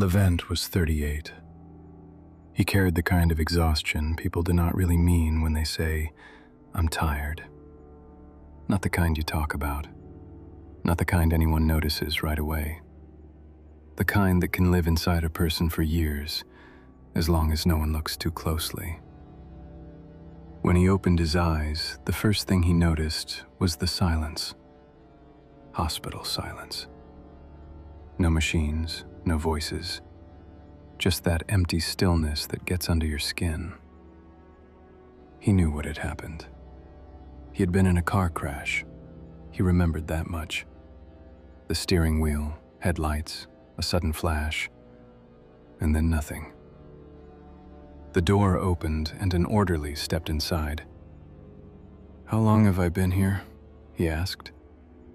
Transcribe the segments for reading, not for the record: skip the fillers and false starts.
Levent was 38. He carried the kind of exhaustion people do not really mean when they say, "I'm tired." Not the kind you talk about. Not the kind anyone notices right away. The kind that can live inside a person for years, as long as no one looks too closely. When he opened his eyes, the first thing he noticed was the silence. Hospital silence. No machines, no voices, just that empty stillness that gets under your skin. He knew what had happened. He had been in a car crash. He remembered that much. The steering wheel, headlights, a sudden flash, and then nothing. The door opened and an orderly stepped inside. "How long have I been here?" he asked.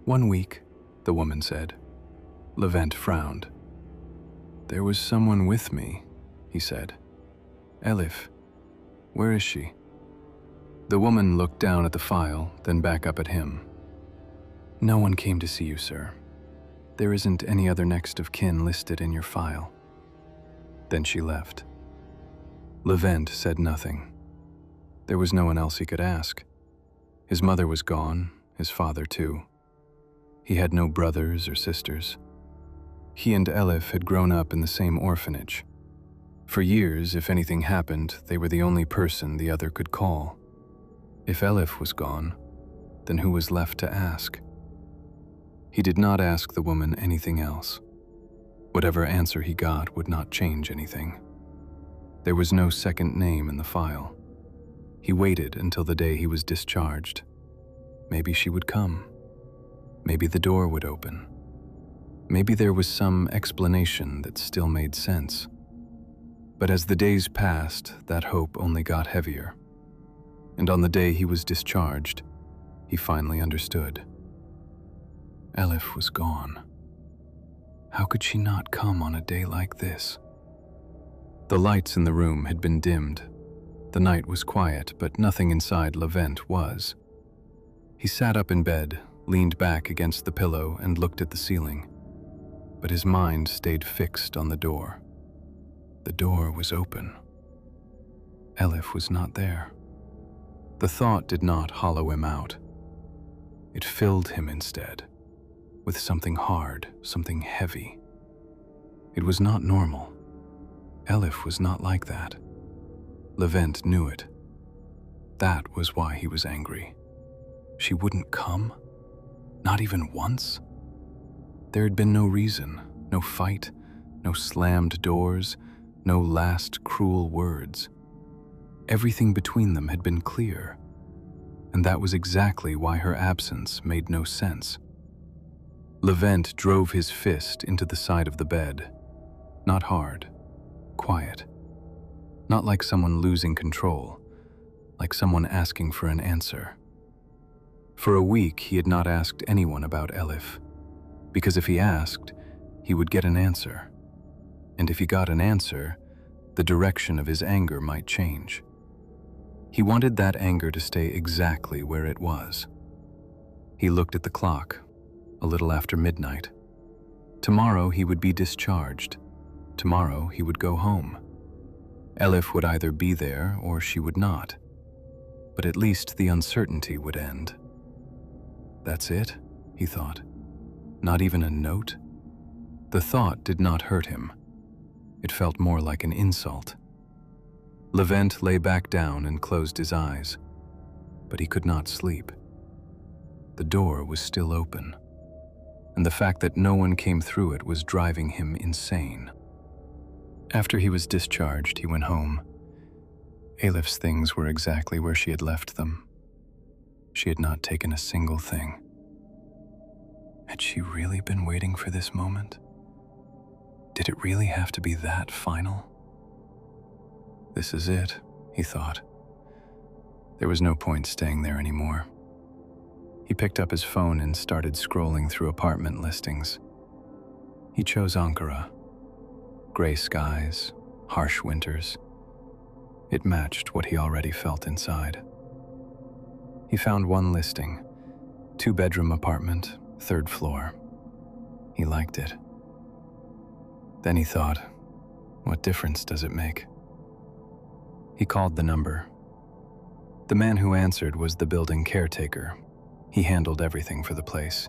"1 week," the woman said. Levent frowned. "There was someone with me," he said. "Elif, where is she?" The woman looked down at the file, then back up at him. "No one came to see you, sir. There isn't any other next of kin listed in your file." Then she left. Levent said nothing. There was no one else he could ask. His mother was gone, his father too. He had no brothers or sisters. He and Elif had grown up in the same orphanage. For years, if anything happened, they were the only person the other could call. If Elif was gone, then who was left to ask? He did not ask the woman anything else. Whatever answer he got would not change anything. There was no second name in the file. He waited until the day he was discharged. Maybe she would come. Maybe the door would open. Maybe there was some explanation that still made sense. But as the days passed, that hope only got heavier. And on the day he was discharged, he finally understood. Elif was gone. How could she not come on a day like this? The lights in the room had been dimmed. The night was quiet, but nothing inside Levent was. He sat up in bed, leaned back against the pillow, and looked at the ceiling. But his mind stayed fixed on the door. The door was open. Elif was not there. The thought did not hollow him out. It filled him instead, with something hard, something heavy. It was not normal. Elif was not like that. Levent knew it. That was why he was angry. She wouldn't come? Not even once? There had been no reason, no fight, no slammed doors, no last cruel words. Everything between them had been clear, and that was exactly why her absence made no sense. Levent drove his fist into the side of the bed. Not hard, quiet. Not like someone losing control, like someone asking for an answer. For a week, he had not asked anyone about Elif, because if he asked, he would get an answer. And if he got an answer, the direction of his anger might change. He wanted that anger to stay exactly where it was. He looked at the clock, a little after midnight. Tomorrow he would be discharged. Tomorrow he would go home. Elif would either be there or she would not. But at least the uncertainty would end. That's it, he thought. Not even a note? The thought did not hurt him. It felt more like an insult. Levent lay back down and closed his eyes, but he could not sleep. The door was still open, and the fact that no one came through it was driving him insane. After he was discharged, he went home. Elif's things were exactly where she had left them. She had not taken a single thing. Had she really been waiting for this moment? Did it really have to be that final? This is it, he thought. There was no point staying there anymore. He picked up his phone and started scrolling through apartment listings. He chose Ankara. Gray skies, harsh winters. It matched what he already felt inside. He found one listing, 2-bedroom apartment, 3rd floor. He liked it. Then he thought, What difference does it make? He called the number. The man who answered was the building caretaker. He handled everything for the place.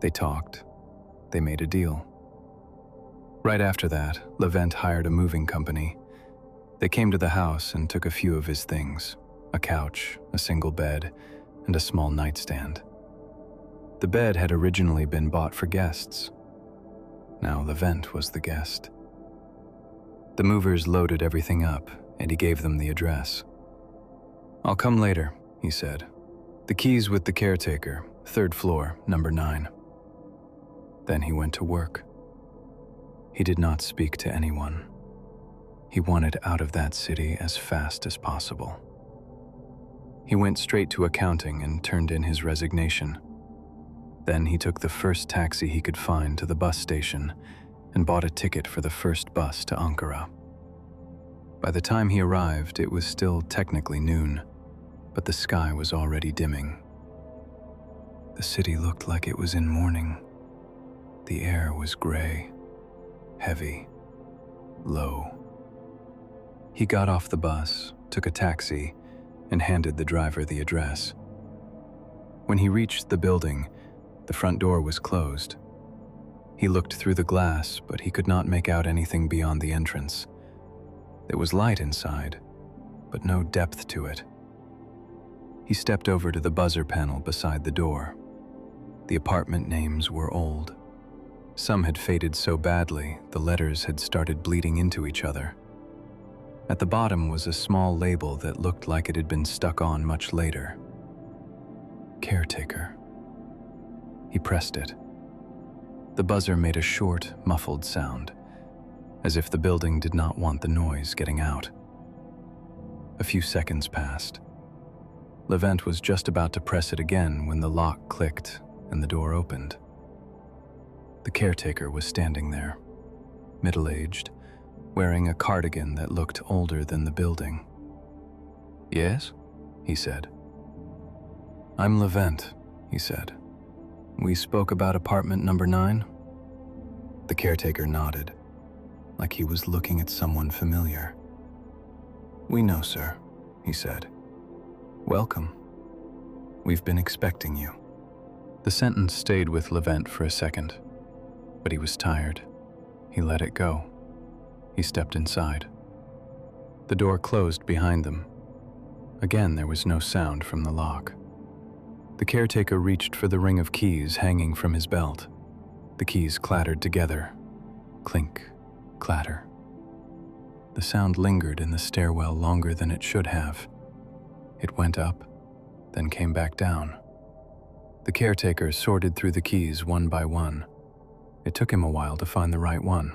They talked. They made a deal. Right after that, Levent hired a moving company. They came to the house and took a few of his things, a couch, a single bed, and a small nightstand. The bed had originally been bought for guests. Now Levent was the guest. The movers loaded everything up, and he gave them the address. "I'll come later," he said. "The keys with the caretaker, 3rd floor, number 9. Then he went to work. He did not speak to anyone. He wanted out of that city as fast as possible. He went straight to accounting and turned in his resignation. Then he took the first taxi he could find to the bus station and bought a ticket for the first bus to Ankara. By the time he arrived, it was still technically noon, but the sky was already dimming. The city looked like it was in mourning. The air was gray, heavy, low. He got off the bus, took a taxi, and handed the driver the address. When he reached the building, the front door was closed. He looked through the glass, but he could not make out anything beyond the entrance. There was light inside, but no depth to it. He stepped over to the buzzer panel beside the door. The apartment names were old. Some had faded so badly, the letters had started bleeding into each other. At the bottom was a small label that looked like it had been stuck on much later. Caretaker. He pressed it. The buzzer made a short, muffled sound, as if the building did not want the noise getting out. A few seconds passed. Levent was just about to press it again when the lock clicked and the door opened. The caretaker was standing there, middle-aged, wearing a cardigan that looked older than the building. "Yes?" he said. "I'm Levent," he said. "We spoke about apartment number 9? The caretaker nodded, like he was looking at someone familiar. "We know, sir," he said. "Welcome. We've been expecting you." The sentence stayed with Levent for a second, but he was tired. He let it go. He stepped inside. The door closed behind them. Again, there was no sound from the lock. The caretaker reached for the ring of keys hanging from his belt. The keys clattered together. Clink, clatter. The sound lingered in the stairwell longer than it should have. It went up, then came back down. The caretaker sorted through the keys one by one. It took him a while to find the right one.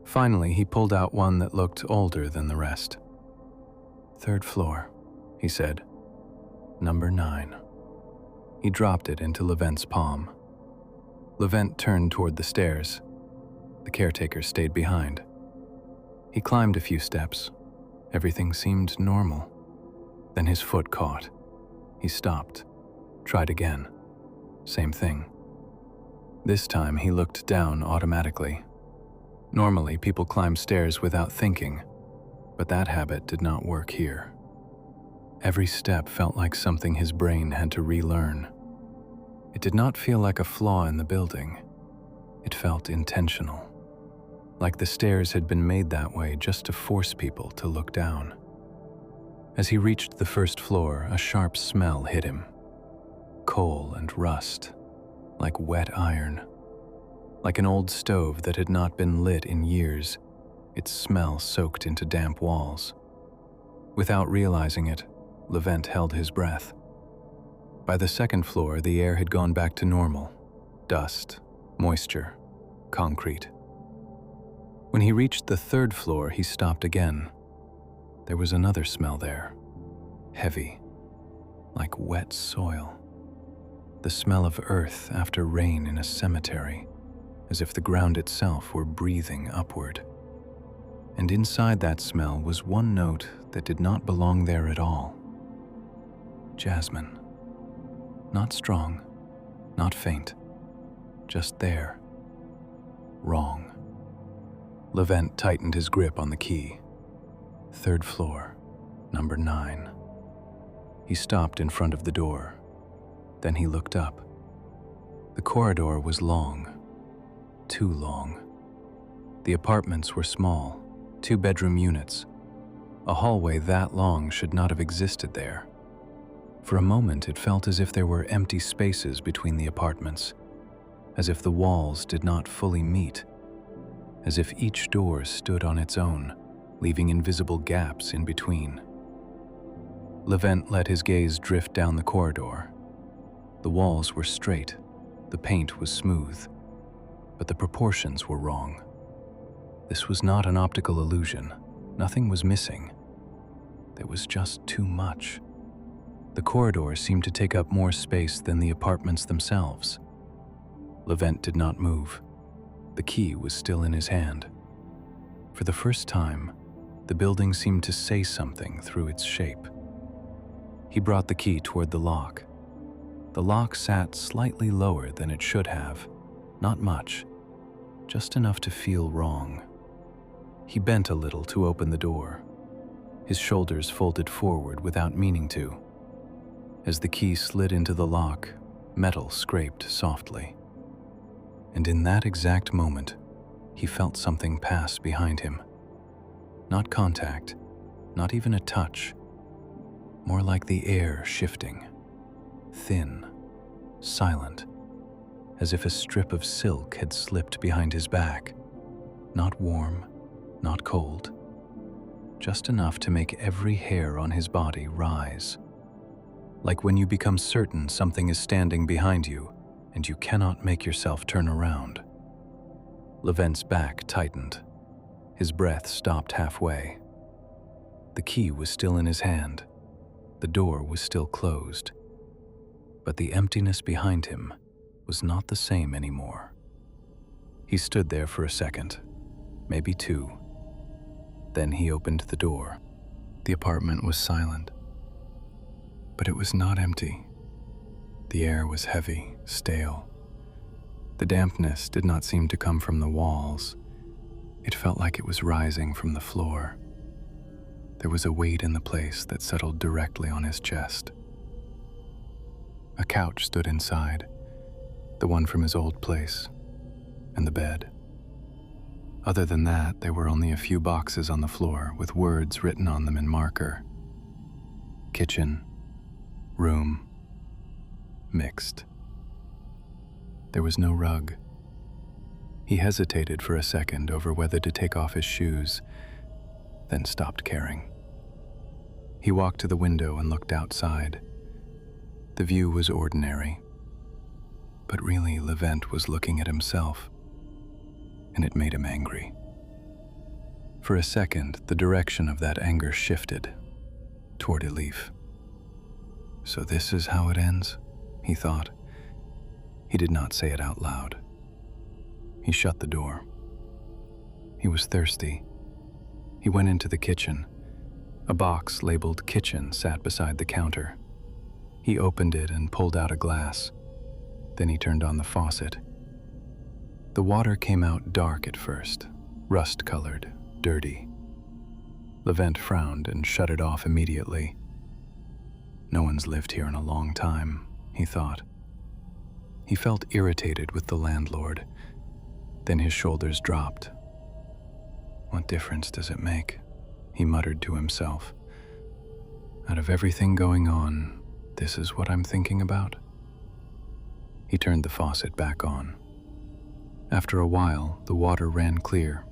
Finally, he pulled out one that looked older than the rest. "3rd floor," he said. "Number 9. He dropped it into Levent's palm. Levent turned toward the stairs. The caretaker stayed behind. He climbed a few steps. Everything seemed normal. Then his foot caught. He stopped, tried again. Same thing. This time he looked down automatically. Normally, people climb stairs without thinking, but that habit did not work here. Every step felt like something his brain had to relearn. It did not feel like a flaw in the building. It felt intentional, like the stairs had been made that way just to force people to look down. As he reached the 1st floor, a sharp smell hit him. Coal and rust, like wet iron. Like an old stove that had not been lit in years, its smell soaked into damp walls. Without realizing it, Levent held his breath. By the 2nd floor, the air had gone back to normal. Dust, moisture, concrete. When he reached the 3rd floor, he stopped again. There was another smell there. Heavy, like wet soil. The smell of earth after rain in a cemetery, as if the ground itself were breathing upward. And inside that smell was one note that did not belong there at all. Jasmine. Not strong, not faint, just there. Wrong. Levent tightened his grip on the key. 3rd floor, number 9. He stopped in front of the door. Then he looked up. The corridor was long, too long. The apartments were small, 2-bedroom units. A hallway that long should not have existed there. For a moment, it felt as if there were empty spaces between the apartments, as if the walls did not fully meet, as if each door stood on its own, leaving invisible gaps in between. Levent let his gaze drift down the corridor. The walls were straight, the paint was smooth, but the proportions were wrong. This was not an optical illusion. Nothing was missing. There was just too much. The corridor seemed to take up more space than the apartments themselves. Levent did not move. The key was still in his hand. For the first time, the building seemed to say something through its shape. He brought the key toward the lock. The lock sat slightly lower than it should have, not much, just enough to feel wrong. He bent a little to open the door. His shoulders folded forward without meaning to. As the key slid into the lock, metal scraped softly. And in that exact moment, he felt something pass behind him. Not contact, not even a touch. More like the air shifting. Thin, silent, as if a strip of silk had slipped behind his back. Not warm, not cold. Just enough to make every hair on his body rise. Like when you become certain something is standing behind you and you cannot make yourself turn around. Levent's back tightened. His breath stopped halfway. The key was still in his hand. The door was still closed. But the emptiness behind him was not the same anymore. He stood there for a second, maybe 2. Then he opened the door. The apartment was silent. But it was not empty. The air was heavy, stale. The dampness did not seem to come from the walls. It felt like it was rising from the floor. There was a weight in the place that settled directly on his chest. A couch stood inside, the one from his old place, and the bed. Other than that, there were only a few boxes on the floor with words written on them in marker. Kitchen, room, mixed. There was no rug. He hesitated for a second over whether to take off his shoes, then stopped caring. He walked to the window and looked outside. The view was ordinary, but really Levent was looking at himself, and it made him angry. For a second, the direction of that anger shifted toward Elif. So this is how it ends, he thought. He did not say it out loud. He shut the door. He was thirsty. He went into the kitchen. A box labeled kitchen sat beside the counter. He opened it and pulled out a glass. Then he turned on the faucet. The water came out dark at first, rust-colored, dirty. Levent frowned and shut it off immediately. No one's lived here in a long time, he thought. He felt irritated with the landlord. Then his shoulders dropped. What difference does it make? He muttered to himself. Out of everything going on, this is what I'm thinking about? He turned the faucet back on. After a while, the water ran clear.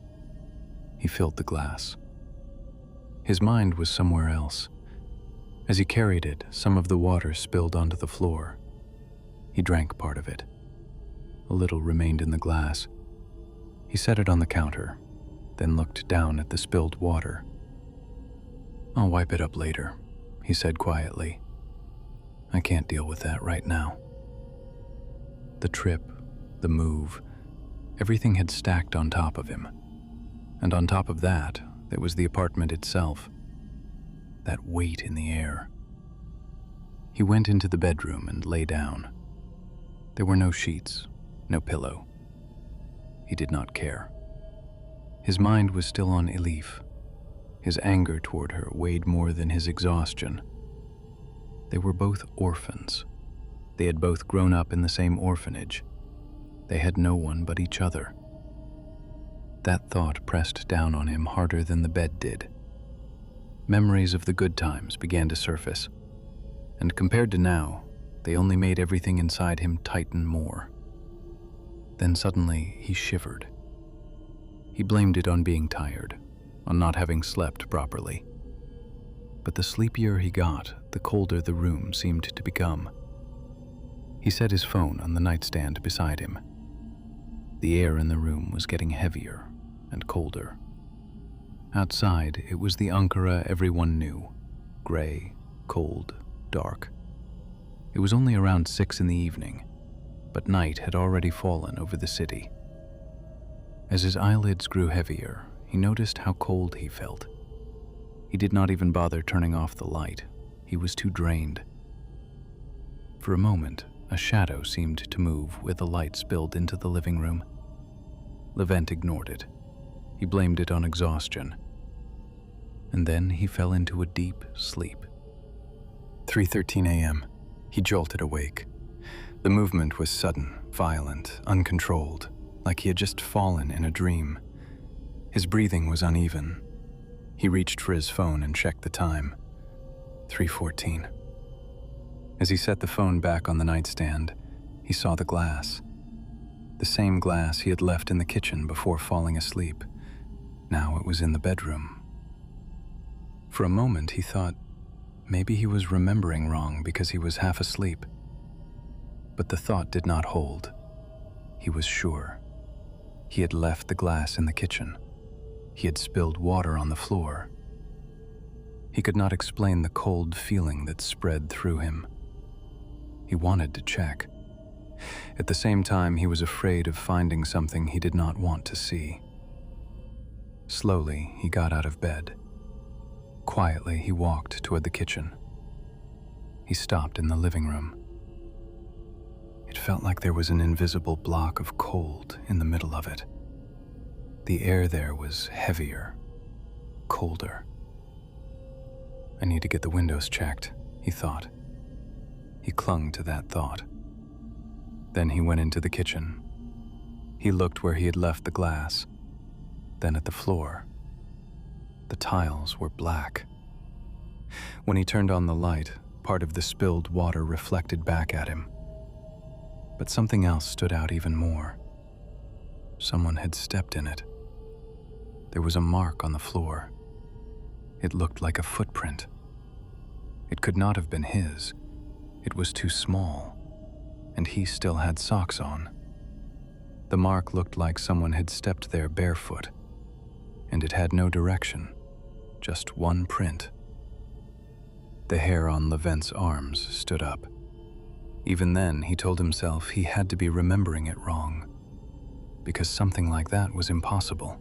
He filled the glass. His mind was somewhere else. As he carried it, some of the water spilled onto the floor. He drank part of it. A little remained in the glass. He set it on the counter, then looked down at the spilled water. I'll wipe it up later, he said quietly. I can't deal with that right now. The trip, the move, everything had stacked on top of him. And on top of that, there was the apartment itself. That weight in the air. He went into the bedroom and lay down. There were no sheets, no pillow. He did not care. His mind was still on Elif. His anger toward her weighed more than his exhaustion. They were both orphans. They had both grown up in the same orphanage. They had no one but each other. That thought pressed down on him harder than the bed did. Memories of the good times began to surface, and compared to now, they only made everything inside him tighten more. Then suddenly he shivered. He blamed it on being tired, on not having slept properly. But the sleepier he got, the colder the room seemed to become. He set his phone on the nightstand beside him. The air in the room was getting heavier and colder. Outside, it was the Ankara everyone knew, gray, cold, dark. It was only around 6 in the evening, but night had already fallen over the city. As his eyelids grew heavier, he noticed how cold he felt. He did not even bother turning off the light. He was too drained. For a moment, a shadow seemed to move where the light spilled into the living room. Levent ignored it. He blamed it on exhaustion. And then he fell into a deep sleep. 3:13 a.m. He jolted awake. The movement was sudden, violent, uncontrolled, like he had just fallen in a dream. His breathing was uneven. He reached for his phone and checked the time. 3:14. As he set the phone back on the nightstand, he saw the glass. The same glass he had left in the kitchen before falling asleep. Now it was in the bedroom. For a moment he thought maybe he was remembering wrong because he was half asleep. But the thought did not hold. He was sure. He had left the glass in the kitchen. He had spilled water on the floor. He could not explain the cold feeling that spread through him. He wanted to check. At the same time, he was afraid of finding something he did not want to see. Slowly, he got out of bed. Quietly, he walked toward the kitchen. He stopped in the living room. It felt like there was an invisible block of cold in the middle of it. The air there was heavier, colder. I need to get the windows checked, he thought. He clung to that thought. Then he went into the kitchen. He looked where he had left the glass, then at the floor. The tiles were black. When he turned on the light, part of the spilled water reflected back at him. But something else stood out even more. Someone had stepped in it. There was a mark on the floor. It looked like a footprint. It could not have been his. It was too small, and he still had socks on. The mark looked like someone had stepped there barefoot, and it had no direction, just one print. The hair on Levent's arms stood up. Even then, he told himself he had to be remembering it wrong, because something like that was impossible.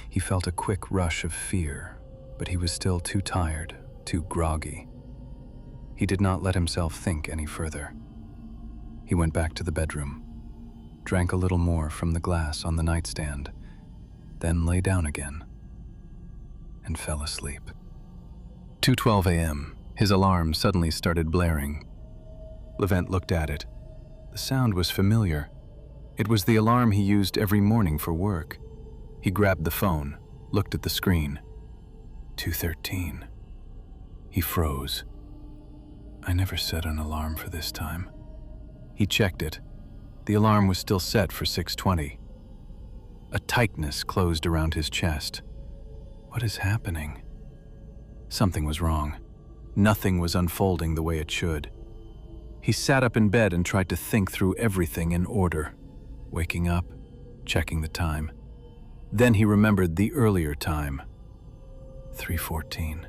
He felt a quick rush of fear, but he was still too tired, too groggy. He did not let himself think any further. He went back to the bedroom, drank a little more from the glass on the nightstand, then lay down again, and fell asleep. 2:12 a.m. His alarm suddenly started blaring. Levent looked at it. The sound was familiar. It was the alarm he used every morning for work. He grabbed the phone, looked at the screen. 2:13. He froze. I never set an alarm for this time. He checked it. The alarm was still set for 6:20. A tightness closed around his chest. What is happening? Something was wrong. Nothing was unfolding the way it should. He sat up in bed and tried to think through everything in order. Waking up, checking the time. Then he remembered the earlier time. 3:14.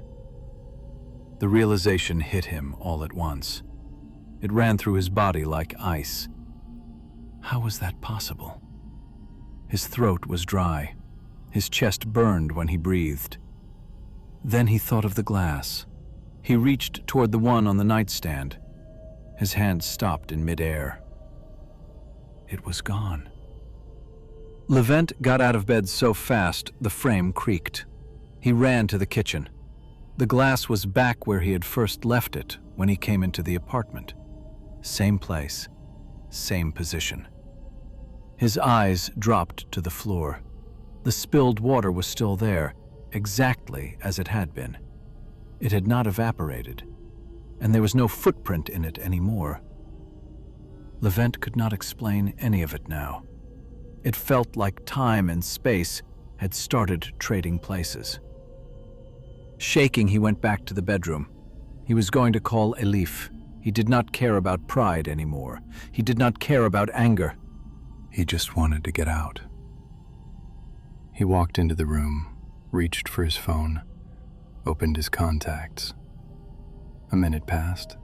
The realization hit him all at once. It ran through his body like ice. How was that possible? His throat was dry. His chest burned when he breathed. Then he thought of the glass. He reached toward the one on the nightstand. His hand stopped in midair. It was gone. Levent got out of bed so fast the frame creaked. He ran to the kitchen. The glass was back where he had first left it when he came into the apartment. Same place, same position. His eyes dropped to the floor. The spilled water was still there, exactly as it had been. It had not evaporated, and there was no footprint in it anymore. Levent could not explain any of it now. It felt like time and space had started trading places. Shaking, he went back to the bedroom. He was going to call Elif. He did not care about pride anymore. He did not care about anger. He just wanted to get out. He walked into the room, reached for his phone, opened his contacts. A minute passed,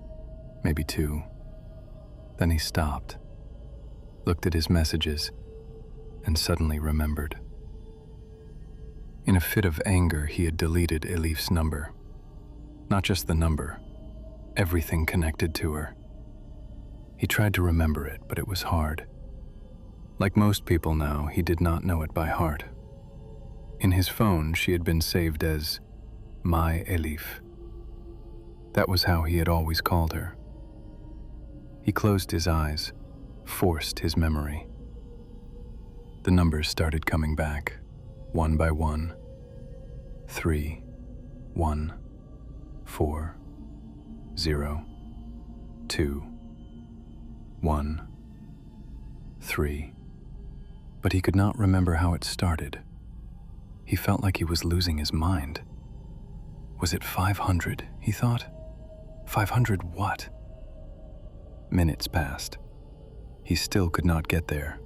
maybe 2. Then he stopped, looked at his messages, and suddenly remembered. In a fit of anger, he had deleted Elif's number. Not just the number, everything connected to her. He tried to remember it, but it was hard. Like most people now, he did not know it by heart. In his phone, she had been saved as My Elif. That was how he had always called her. He closed his eyes, forced his memory. The numbers started coming back, one by one. 3, 1, 4, 0, 2, 1, 3. But he could not remember how it started. He felt like he was losing his mind. Was it 500, he thought? 500 what? Minutes passed. He still could not get there.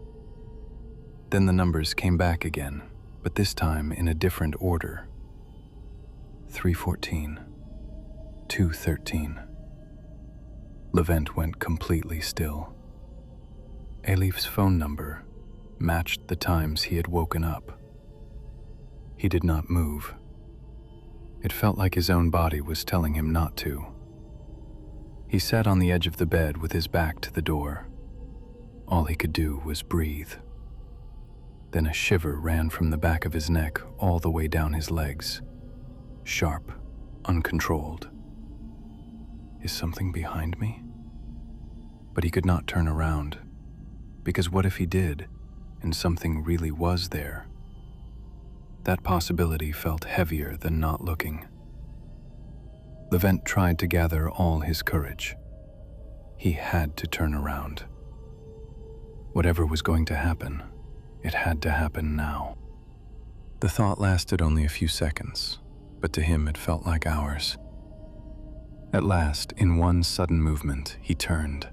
Then the numbers came back again, but this time in a different order. 314, 213. Levent went completely still. Elif's phone number matched the times he had woken up. He did not move. It felt like his own body was telling him not to. He sat on the edge of the bed with his back to the door. All he could do was breathe. Then a shiver ran from the back of his neck all the way down his legs. Sharp, uncontrolled. Is something behind me? But he could not turn around, because what if he did, and something really was there? That possibility felt heavier than not looking. Levent tried to gather all his courage. He had to turn around. Whatever was going to happen, it had to happen now. The thought lasted only a few seconds, but to him it felt like hours. At last, in one sudden movement, he turned.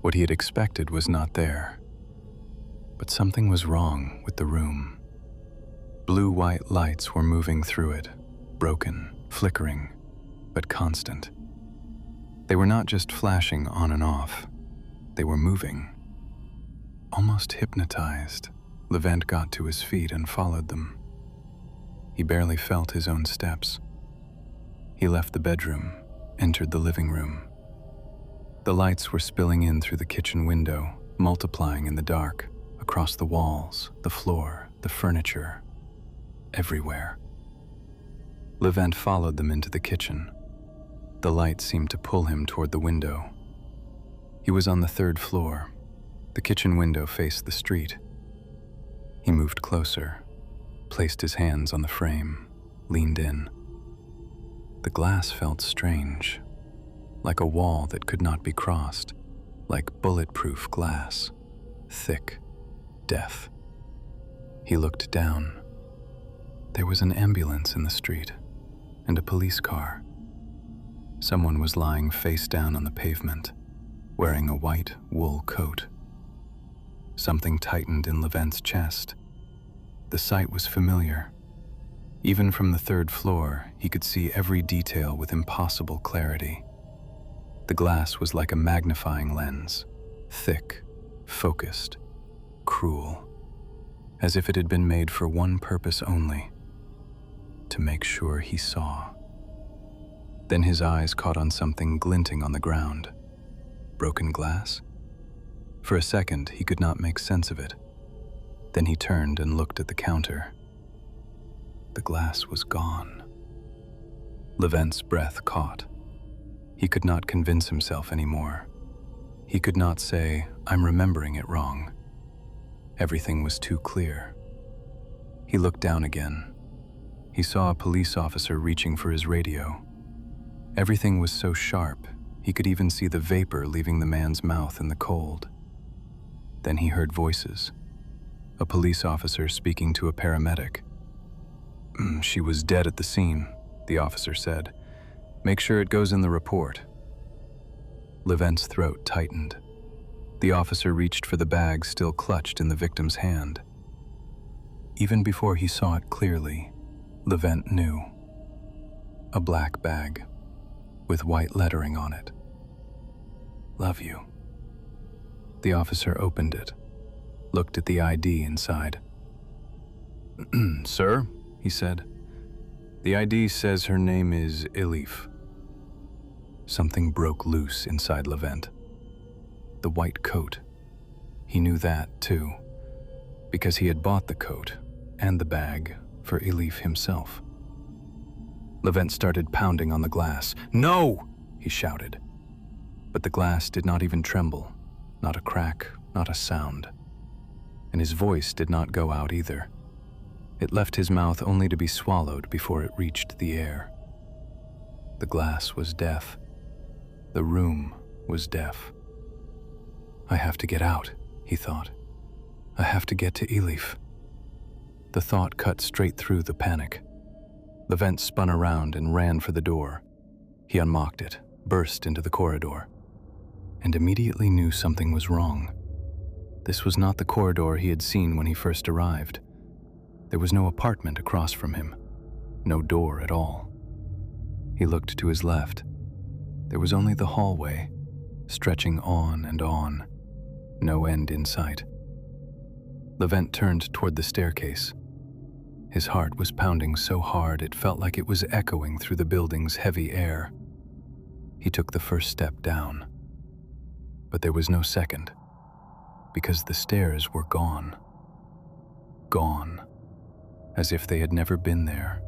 What he had expected was not there, but something was wrong with the room. Blue-white lights were moving through it, broken, flickering, but constant. They were not just flashing on and off, they were moving. Almost hypnotized, Levent got to his feet and followed them. He barely felt his own steps. He left the bedroom, entered the living room. The lights were spilling in through the kitchen window, multiplying in the dark, across the walls, the floor, the furniture, everywhere. Levent followed them into the kitchen. The light seemed to pull him toward the window. He was on the 3rd floor. The kitchen window faced the street. He moved closer, placed his hands on the frame, leaned in. The glass felt strange, like a wall that could not be crossed, like bulletproof glass, thick, deaf. He looked down. There was an ambulance in the street, and a police car. Someone was lying face down on the pavement, wearing a white wool coat. Something tightened in Levent's chest. The sight was familiar. Even from the 3rd floor, he could see every detail with impossible clarity. The glass was like a magnifying lens, thick, focused, cruel, as if it had been made for one purpose only, to make sure he saw. Then his eyes caught on something glinting on the ground. Broken glass? For a second, he could not make sense of it. Then he turned and looked at the counter. The glass was gone. Levent's breath caught. He could not convince himself anymore. He could not say, "I'm remembering it wrong." Everything was too clear. He looked down again. He saw a police officer reaching for his radio. Everything was so sharp, he could even see the vapor leaving the man's mouth in the cold. Then he heard voices. A police officer speaking to a paramedic. "She was dead at the scene," the officer said. "Make sure it goes in the report." Levent's throat tightened. The officer reached for the bag still clutched in the victim's hand. Even before he saw it clearly, Levent knew. A black bag with white lettering on it. "Love you." The officer opened it, looked at the ID inside. "Sir," he said, "the ID says her name is Elif." Something broke loose inside Levent. The white coat. He knew that, too, because he had bought the coat and the bag for Elif himself. Levent started pounding on the glass. "No!" he shouted. But the glass did not even tremble, not a crack, not a sound. And his voice did not go out either. It left his mouth only to be swallowed before it reached the air. The glass was deaf. The room was deaf. "I have to get out," he thought. "I have to get to Elif." The thought cut straight through the panic. Levent spun around and ran for the door. He unlocked it, burst into the corridor, and immediately knew something was wrong. This was not the corridor he had seen when he first arrived. There was no apartment across from him, no door at all. He looked to his left. There was only the hallway, stretching on and on, no end in sight. Levent turned toward the staircase. His heart was pounding so hard it felt like it was echoing through the building's heavy air. He took the first step down. But there was no second, because the stairs were gone. Gone, as if they had never been there,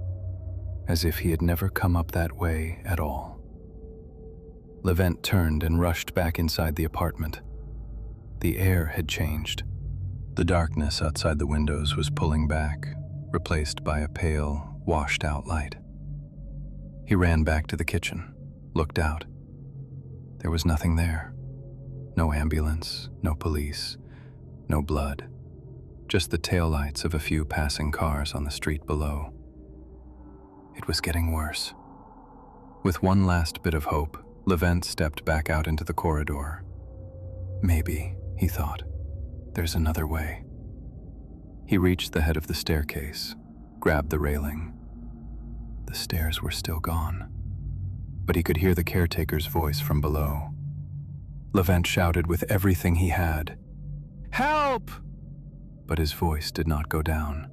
as if he had never come up that way at all. Levent turned and rushed back inside the apartment. The air had changed. The darkness outside the windows was pulling back, replaced by a pale, washed-out light. He ran back to the kitchen, looked out. There was nothing there. No ambulance, no police, no blood. Just the taillights of a few passing cars on the street below. It was getting worse. With one last bit of hope, Levent stepped back out into the corridor. Maybe, he thought, there's another way. He reached the head of the staircase, grabbed the railing. The stairs were still gone, but he could hear the caretaker's voice from below. Levent shouted with everything he had, "Help!" But his voice did not go down.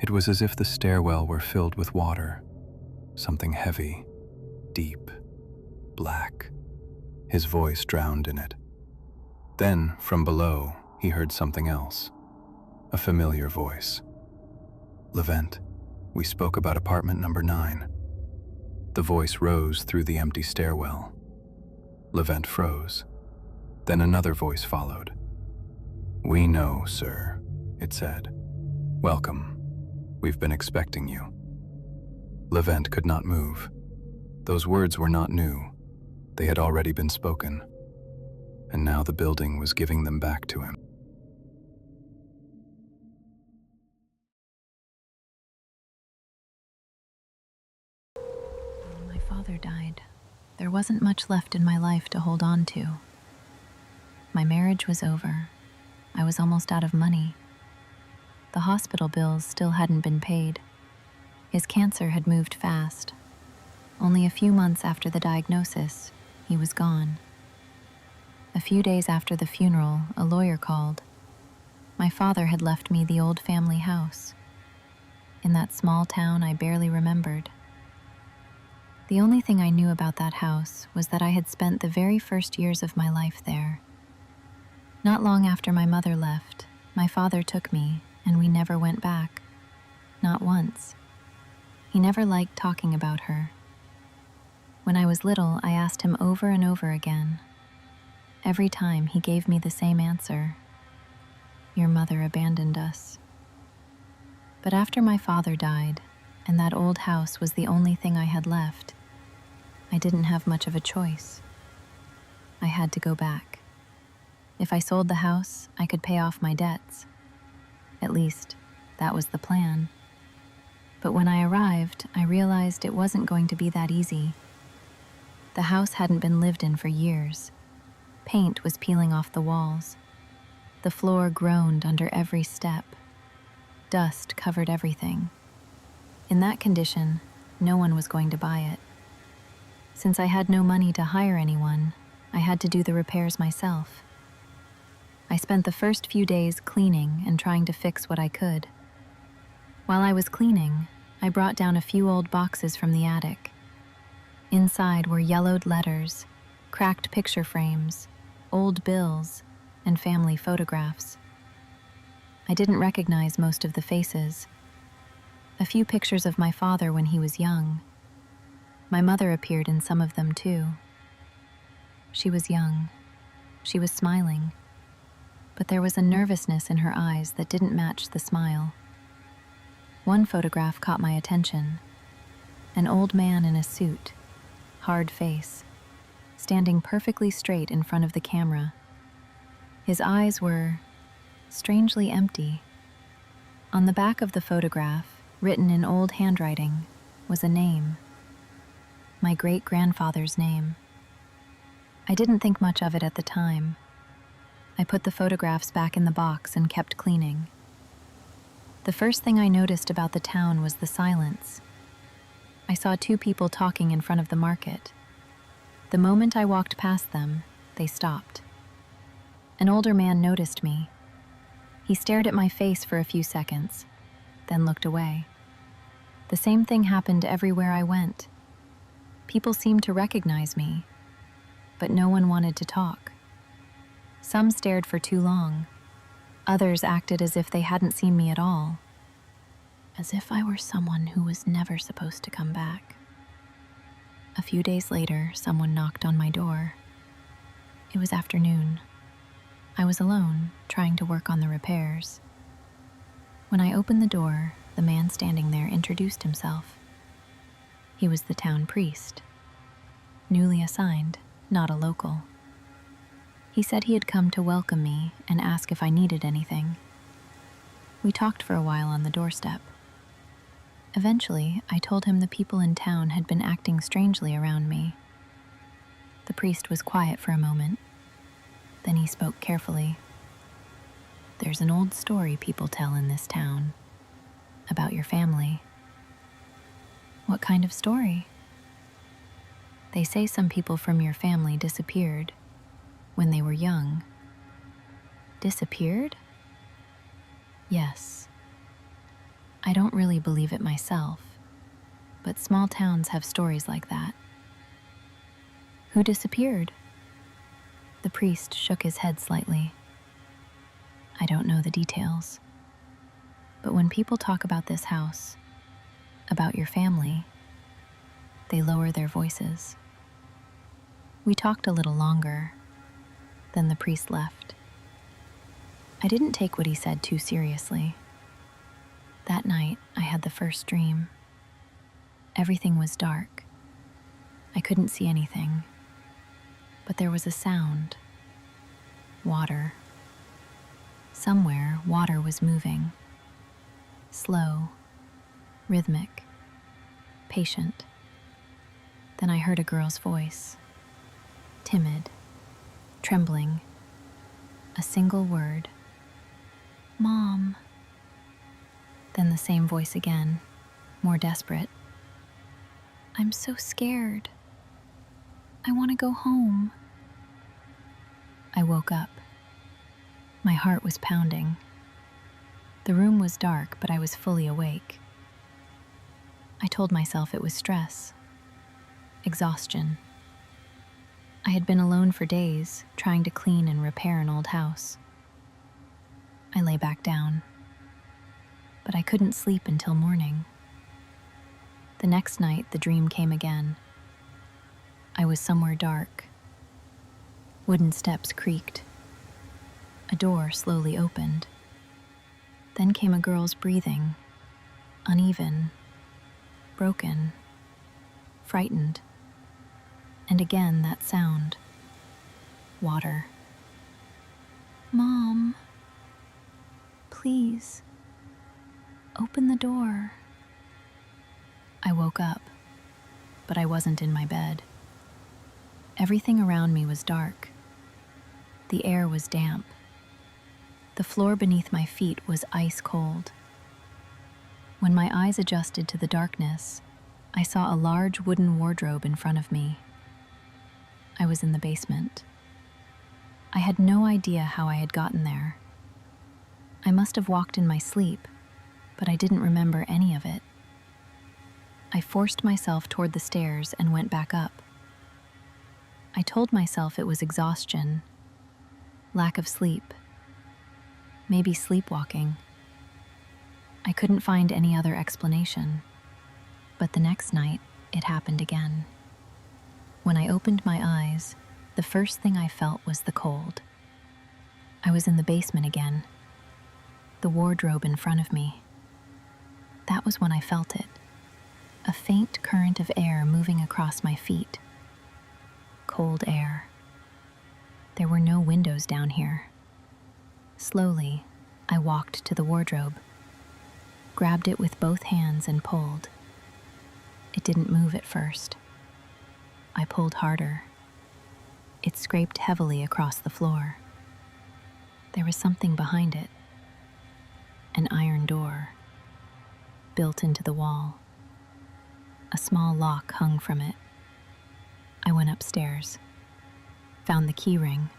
It was as if the stairwell were filled with water, something heavy, deep, black. His voice drowned in it. Then, from below, he heard something else, a familiar voice. "Levent, we spoke about apartment number 9. The voice rose through the empty stairwell. Levent froze. Then another voice followed. "We know, sir," it said. "Welcome. We've been expecting you." Levent could not move. Those words were not new. They had already been spoken. And now the building was giving them back to him. When my father died, there wasn't much left in my life to hold on to. My marriage was over. I was almost out of money. The hospital bills still hadn't been paid. His cancer had moved fast. Only a few months after the diagnosis, he was gone. A few days after the funeral, a lawyer called. My father had left me the old family house. In that small town I barely remembered. The only thing I knew about that house was that I had spent the very first years of my life there. Not long after my mother left, My father took me, and we never went back. Not once. He never liked talking about her. When I was little, I asked him over and over again. Every time he gave me the same answer. Your mother abandoned us. But after my father died, and that old house was the only thing I had left, I didn't have much of a choice. I had to go back. If I sold the house, I could pay off my debts. At least, that was the plan. But when I arrived, I realized it wasn't going to be that easy. The house hadn't been lived in for years. Paint was peeling off the walls. The floor groaned under every step. Dust covered everything. In that condition, no one was going to buy it. Since I had no money to hire anyone, I had to do the repairs myself. I spent the first few days cleaning and trying to fix what I could. While I was cleaning, I brought down a few old boxes from the attic. Inside were yellowed letters, cracked picture frames, old bills, and family photographs. I didn't recognize most of the faces. A few pictures of my father when he was young. My mother appeared in some of them too. She was young. She was smiling. But there was a nervousness in her eyes that didn't match the smile. One photograph caught my attention. An old man in a suit, hard face, standing perfectly straight in front of the camera. His eyes were strangely empty. On the back of the photograph, written in old handwriting, was a name. My great-grandfather's name. I didn't think much of it at the time. I put the photographs back in the box and kept cleaning. The first thing I noticed about the town was the silence. I saw two people talking in front of the market. The moment I walked past them, they stopped. An older man noticed me. He stared at my face for a few seconds, then looked away. The same thing happened everywhere I went. People seemed to recognize me, but no one wanted to talk. Some stared for too long. Others acted as if they hadn't seen me at all, as if I were someone who was never supposed to come back. A few days later, someone knocked on my door. It was afternoon. I was alone, trying to work on the repairs. When I opened the door, the man standing there introduced himself. He was the town priest, newly assigned, not a local. He said he had come to welcome me and ask if I needed anything. We talked for a while on the doorstep. Eventually, I told him the people in town had been acting strangely around me. The priest was quiet for a moment. Then he spoke carefully. There's an old story people tell in this town about your family. What kind of story? They say some people from your family disappeared when they were young. Disappeared? Yes. I don't really believe it myself, but small towns have stories like that. Who disappeared? The priest shook his head slightly. I don't know the details, but when people talk about this house, about your family, they lower their voices. We talked a little longer, then the priest left. I didn't take what he said too seriously. That night, I had the first dream. Everything was dark. I couldn't see anything, but there was a sound. Water. Somewhere, water was moving. Slow, rhythmic, patient. Then I heard a girl's voice. Timid, trembling. A single word. Mom. Then the same voice again, more desperate. I'm so scared. I want to go home. I woke up. My heart was pounding. The room was dark, but I was fully awake. I told myself it was stress, exhaustion. I had been alone for days, trying to clean and repair an old house. I lay back down, but I couldn't sleep until morning. The next night, the dream came again. I was somewhere dark. Wooden steps creaked. A door slowly opened. Then came a girl's breathing, uneven, broken, frightened. And again that sound. Water. "Mom, please, open the door." I woke up, but I wasn't in my bed. Everything around me was dark. The air was damp. The floor beneath my feet was ice cold. When my eyes adjusted to the darkness, I saw a large wooden wardrobe in front of me. I was in the basement. I had no idea how I had gotten there. I must have walked in my sleep, but I didn't remember any of it. I forced myself toward the stairs and went back up. I told myself it was exhaustion, lack of sleep, maybe sleepwalking. I couldn't find any other explanation, but the next night it happened again. When I opened my eyes, the first thing I felt was the cold. I was in the basement again, the wardrobe in front of me. That was when I felt it, a faint current of air moving across my feet. Cold air. There were no windows down here. Slowly, I walked to the wardrobe, grabbed it with both hands and pulled. It didn't move at first. I pulled harder. It scraped heavily across the floor. There was something behind it. An iron door, built into the wall. A small lock hung from it. I went upstairs, found the key ring,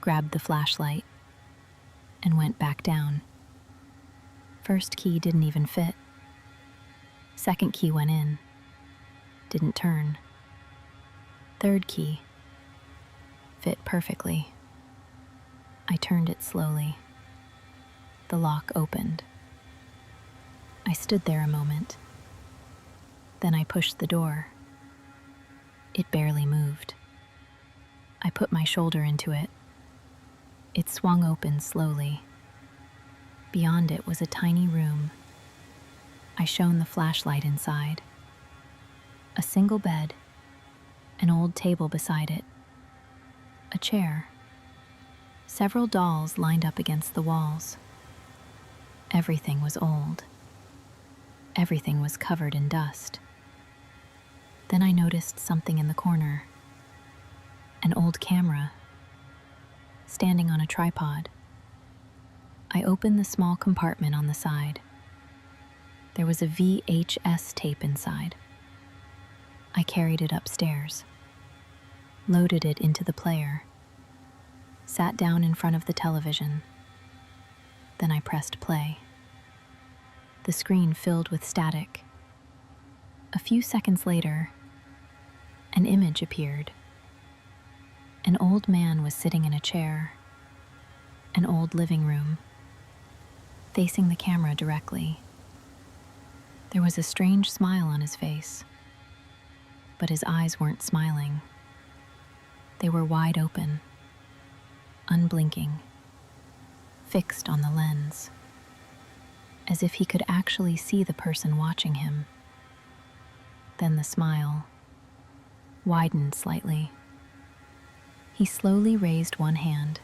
grabbed the flashlight, and went back down. First key didn't even fit. Second key went in, didn't turn. Third key fit perfectly. I turned it slowly. The lock opened. I stood there a moment. Then I pushed the door. It barely moved. I put my shoulder into it. It swung open slowly. Beyond it was a tiny room. I shone the flashlight inside. A single bed, an old table beside it, a chair, several dolls lined up against the walls. Everything was old. Everything was covered in dust. Then I noticed something in the corner. An old camera, standing on a tripod. I opened the small compartment on the side. There was a VHS tape inside. I carried it upstairs, loaded it into the player, sat down in front of the television. Then I pressed play. The screen filled with static. A few seconds later, an image appeared. An old man was sitting in a chair, an old living room, facing the camera directly. There was a strange smile on his face, but his eyes weren't smiling. They were wide open, unblinking, fixed on the lens, as if he could actually see the person watching him. Then the smile widened slightly. He slowly raised one hand,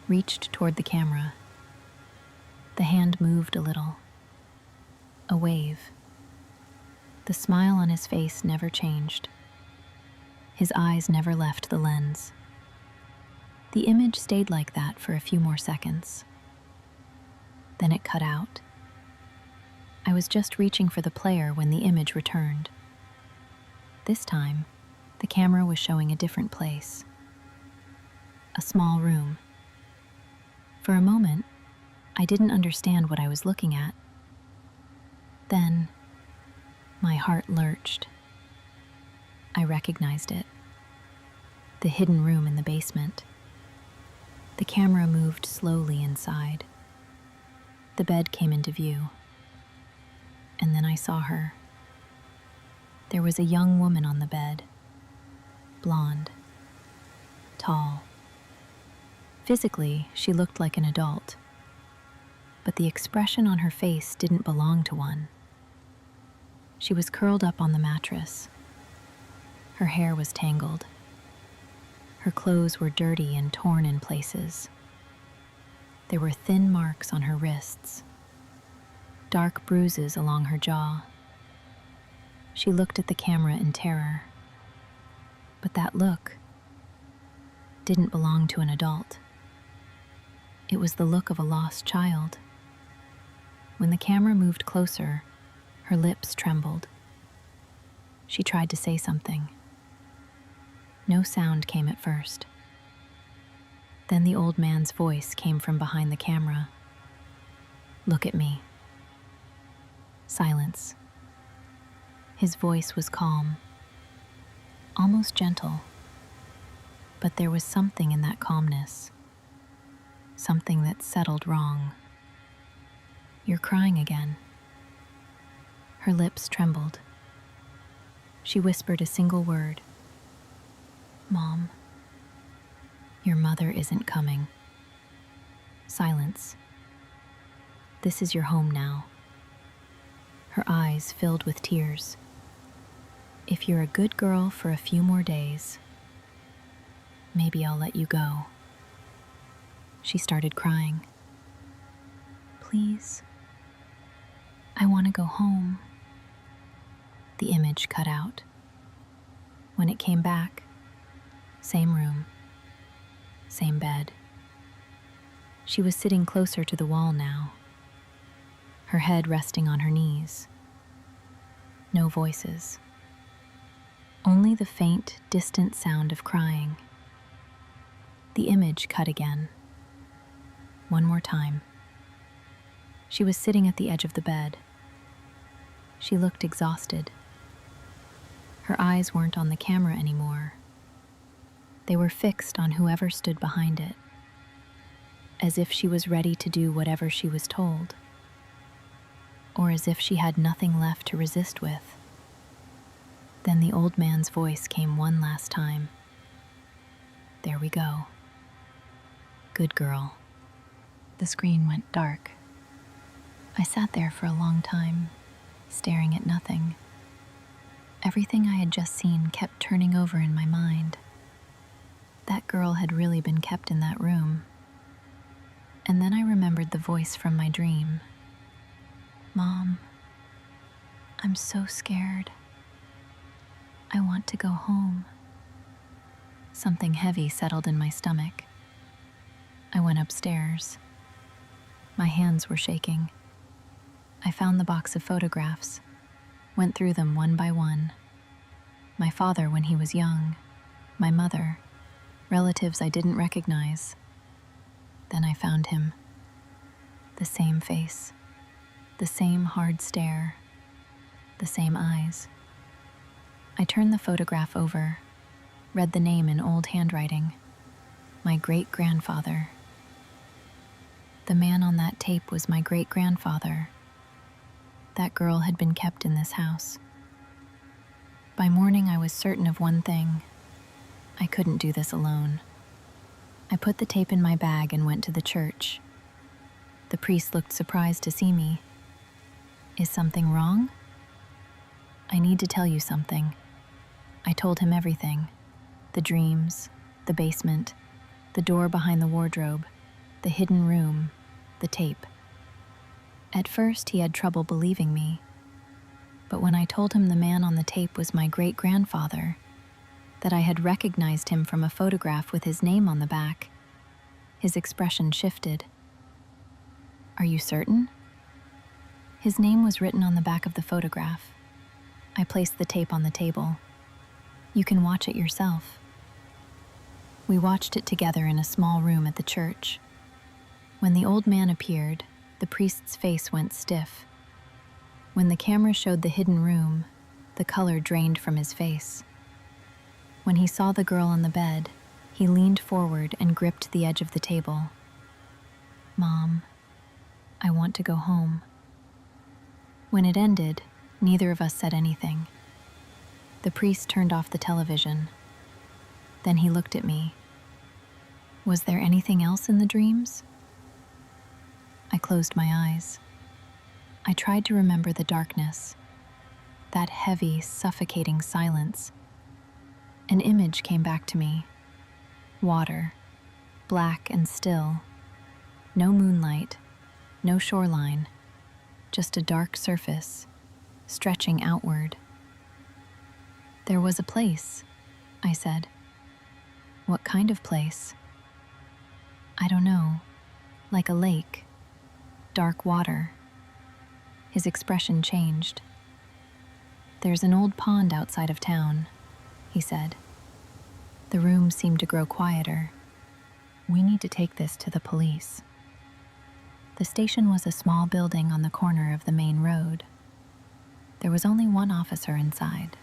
reached toward the camera. The hand moved a little. A wave. The smile on his face never changed. His eyes never left the lens. The image stayed like that for a few more seconds. Then it cut out. I was just reaching for the player when the image returned. This time, the camera was showing a different place. A small room. For a moment, I didn't understand what I was looking at. Then, my heart lurched. I recognized it. The hidden room in the basement. The camera moved slowly inside. The bed came into view. And then I saw her. There was a young woman on the bed, blonde, tall. Physically, she looked like an adult, but the expression on her face didn't belong to one. She was curled up on the mattress. Her hair was tangled. Her clothes were dirty and torn in places. There were thin marks on her wrists, dark bruises along her jaw. She looked at the camera in terror, but that look didn't belong to an adult. It was the look of a lost child. When the camera moved closer, her lips trembled. She tried to say something. No sound came at first. Then the old man's voice came from behind the camera. "Look at me." Silence. His voice was calm, almost gentle, but there was something in that calmness, something that settled wrong. "You're crying again." Her lips trembled. She whispered a single word. "Mom, your mother isn't coming." Silence. "This is your home now." Her eyes filled with tears. "If you're a good girl for a few more days, maybe I'll let you go." She started crying. "Please, I want to go home." The image cut out. When it came back, same room, same bed. She was sitting closer to the wall now, her head resting on her knees. No voices. Only the faint, distant sound of crying. The image cut again. One more time. She was sitting at the edge of the bed. She looked exhausted. Her eyes weren't on the camera anymore. They were fixed on whoever stood behind it, as if she was ready to do whatever she was told, or as if she had nothing left to resist with. Then the old man's voice came one last time. "There we go. Good girl." The screen went dark. I sat there for a long time, staring at nothing. Everything I had just seen kept turning over in my mind. That girl had really been kept in that room. And then I remembered the voice from my dream. "Mom, I'm so scared. I want to go home." Something heavy settled in my stomach. I went upstairs. My hands were shaking. I found the box of photographs, went through them one by one. My father when he was young, my mother, relatives I didn't recognize. Then I found him. The same face, the same hard stare, the same eyes. I turned the photograph over, read the name in old handwriting. My great-grandfather. The man on that tape was my great-grandfather. That girl had been kept in this house. By morning, I was certain of one thing. I couldn't do this alone. I put the tape in my bag and went to the church. The priest looked surprised to see me. "Is something wrong?" "I need to tell you something." I told him everything. The dreams, the basement, the door behind the wardrobe, the hidden room, the tape. At first, he had trouble believing me. But when I told him the man on the tape was my great-grandfather, that I had recognized him from a photograph with his name on the back, his expression shifted. "Are you certain?" His name was written on the back of the photograph. I placed the tape on the table. "You can watch it yourself." We watched it together in a small room at the church. When the old man appeared, the priest's face went stiff. When the camera showed the hidden room, the color drained from his face. When he saw the girl on the bed, He leaned forward and gripped the edge of the table. "Mom, I want to go home." When it ended, neither of us said anything. The priest turned off the television. Then he looked at me. "Was there anything else in the dreams?" I closed my eyes. I tried to remember the darkness, that heavy, suffocating silence. An image came back to me. Water, black and still. No moonlight, no shoreline, just a dark surface, stretching outward. "There was a place," I said. "What kind of place?" "I don't know, like a lake, dark water." His expression changed. "There's an old pond outside of town," he said. The room seemed to grow quieter. "We need to take this to the police." The station was a small building on the corner of the main road. There was only one officer inside.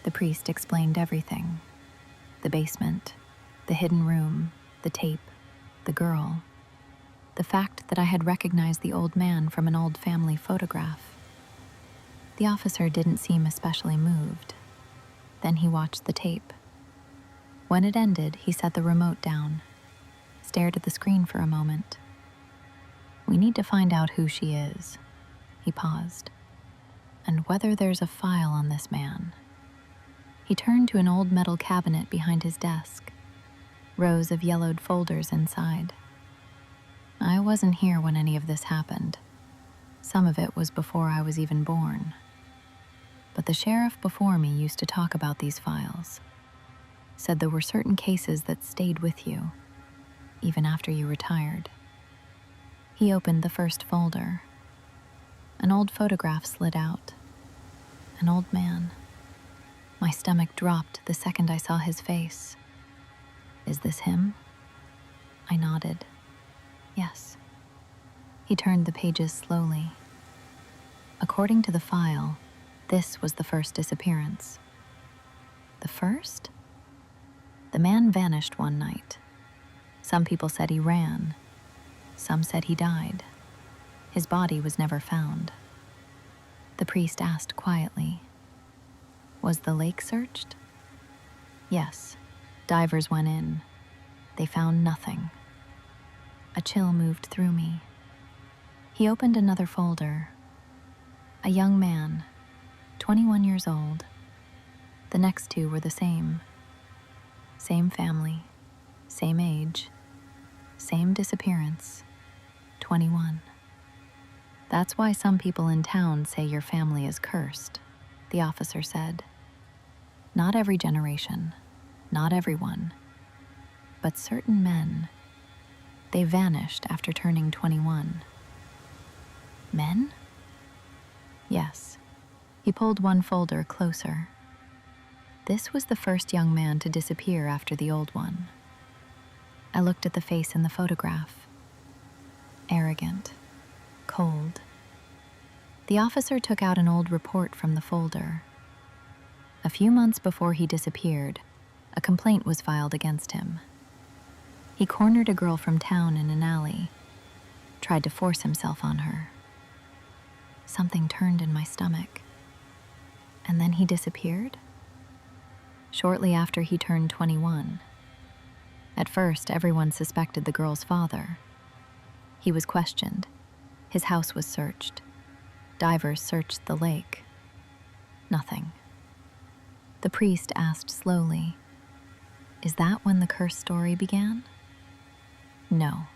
The priest explained everything. The basement, the hidden room, the tape, the girl. The fact that I had recognized the old man from an old family photograph. The officer didn't seem especially moved. Then he watched the tape. When it ended, he set the remote down, stared at the screen for a moment. "We need to find out who she is," he paused, "and whether there's a file on this man." He turned to an old metal cabinet behind his desk, rows of yellowed folders inside. I wasn't here when any of this happened. Some of it was before I was even born. But the sheriff before me used to talk about these files. Said there were certain cases that stayed with you, even after you retired. He opened the first folder. An old photograph slid out. An old man. My stomach dropped the second I saw his face. "Is this him?" I nodded. "Yes." He turned the pages slowly. According to the file, this was the first disappearance. The first? The man vanished one night. Some people said he ran. Some said he died. His body was never found. The priest asked quietly, "Was the lake searched?" "Yes. Divers went in. They found nothing." A chill moved through me. He opened another folder. A young man, 21 years old. The next two were the same. Same family, same age, same disappearance, 21. "That's why some people in town say your family is cursed," the officer said. "Not every generation, not everyone, but certain men. They vanished after turning 21. "Men?" "Yes." He pulled one folder closer. This was the first young man to disappear after the old one. I looked at the face in the photograph. Arrogant, cold. The officer took out an old report from the folder. A few months before he disappeared, a complaint was filed against him. He cornered a girl from town in an alley, tried to force himself on her. Something turned in my stomach. And then he disappeared? Shortly after he turned 21. At first, everyone suspected the girl's father. He was questioned. His house was searched. Divers searched the lake. Nothing. The priest asked slowly, "Is that when the curse story began?" No.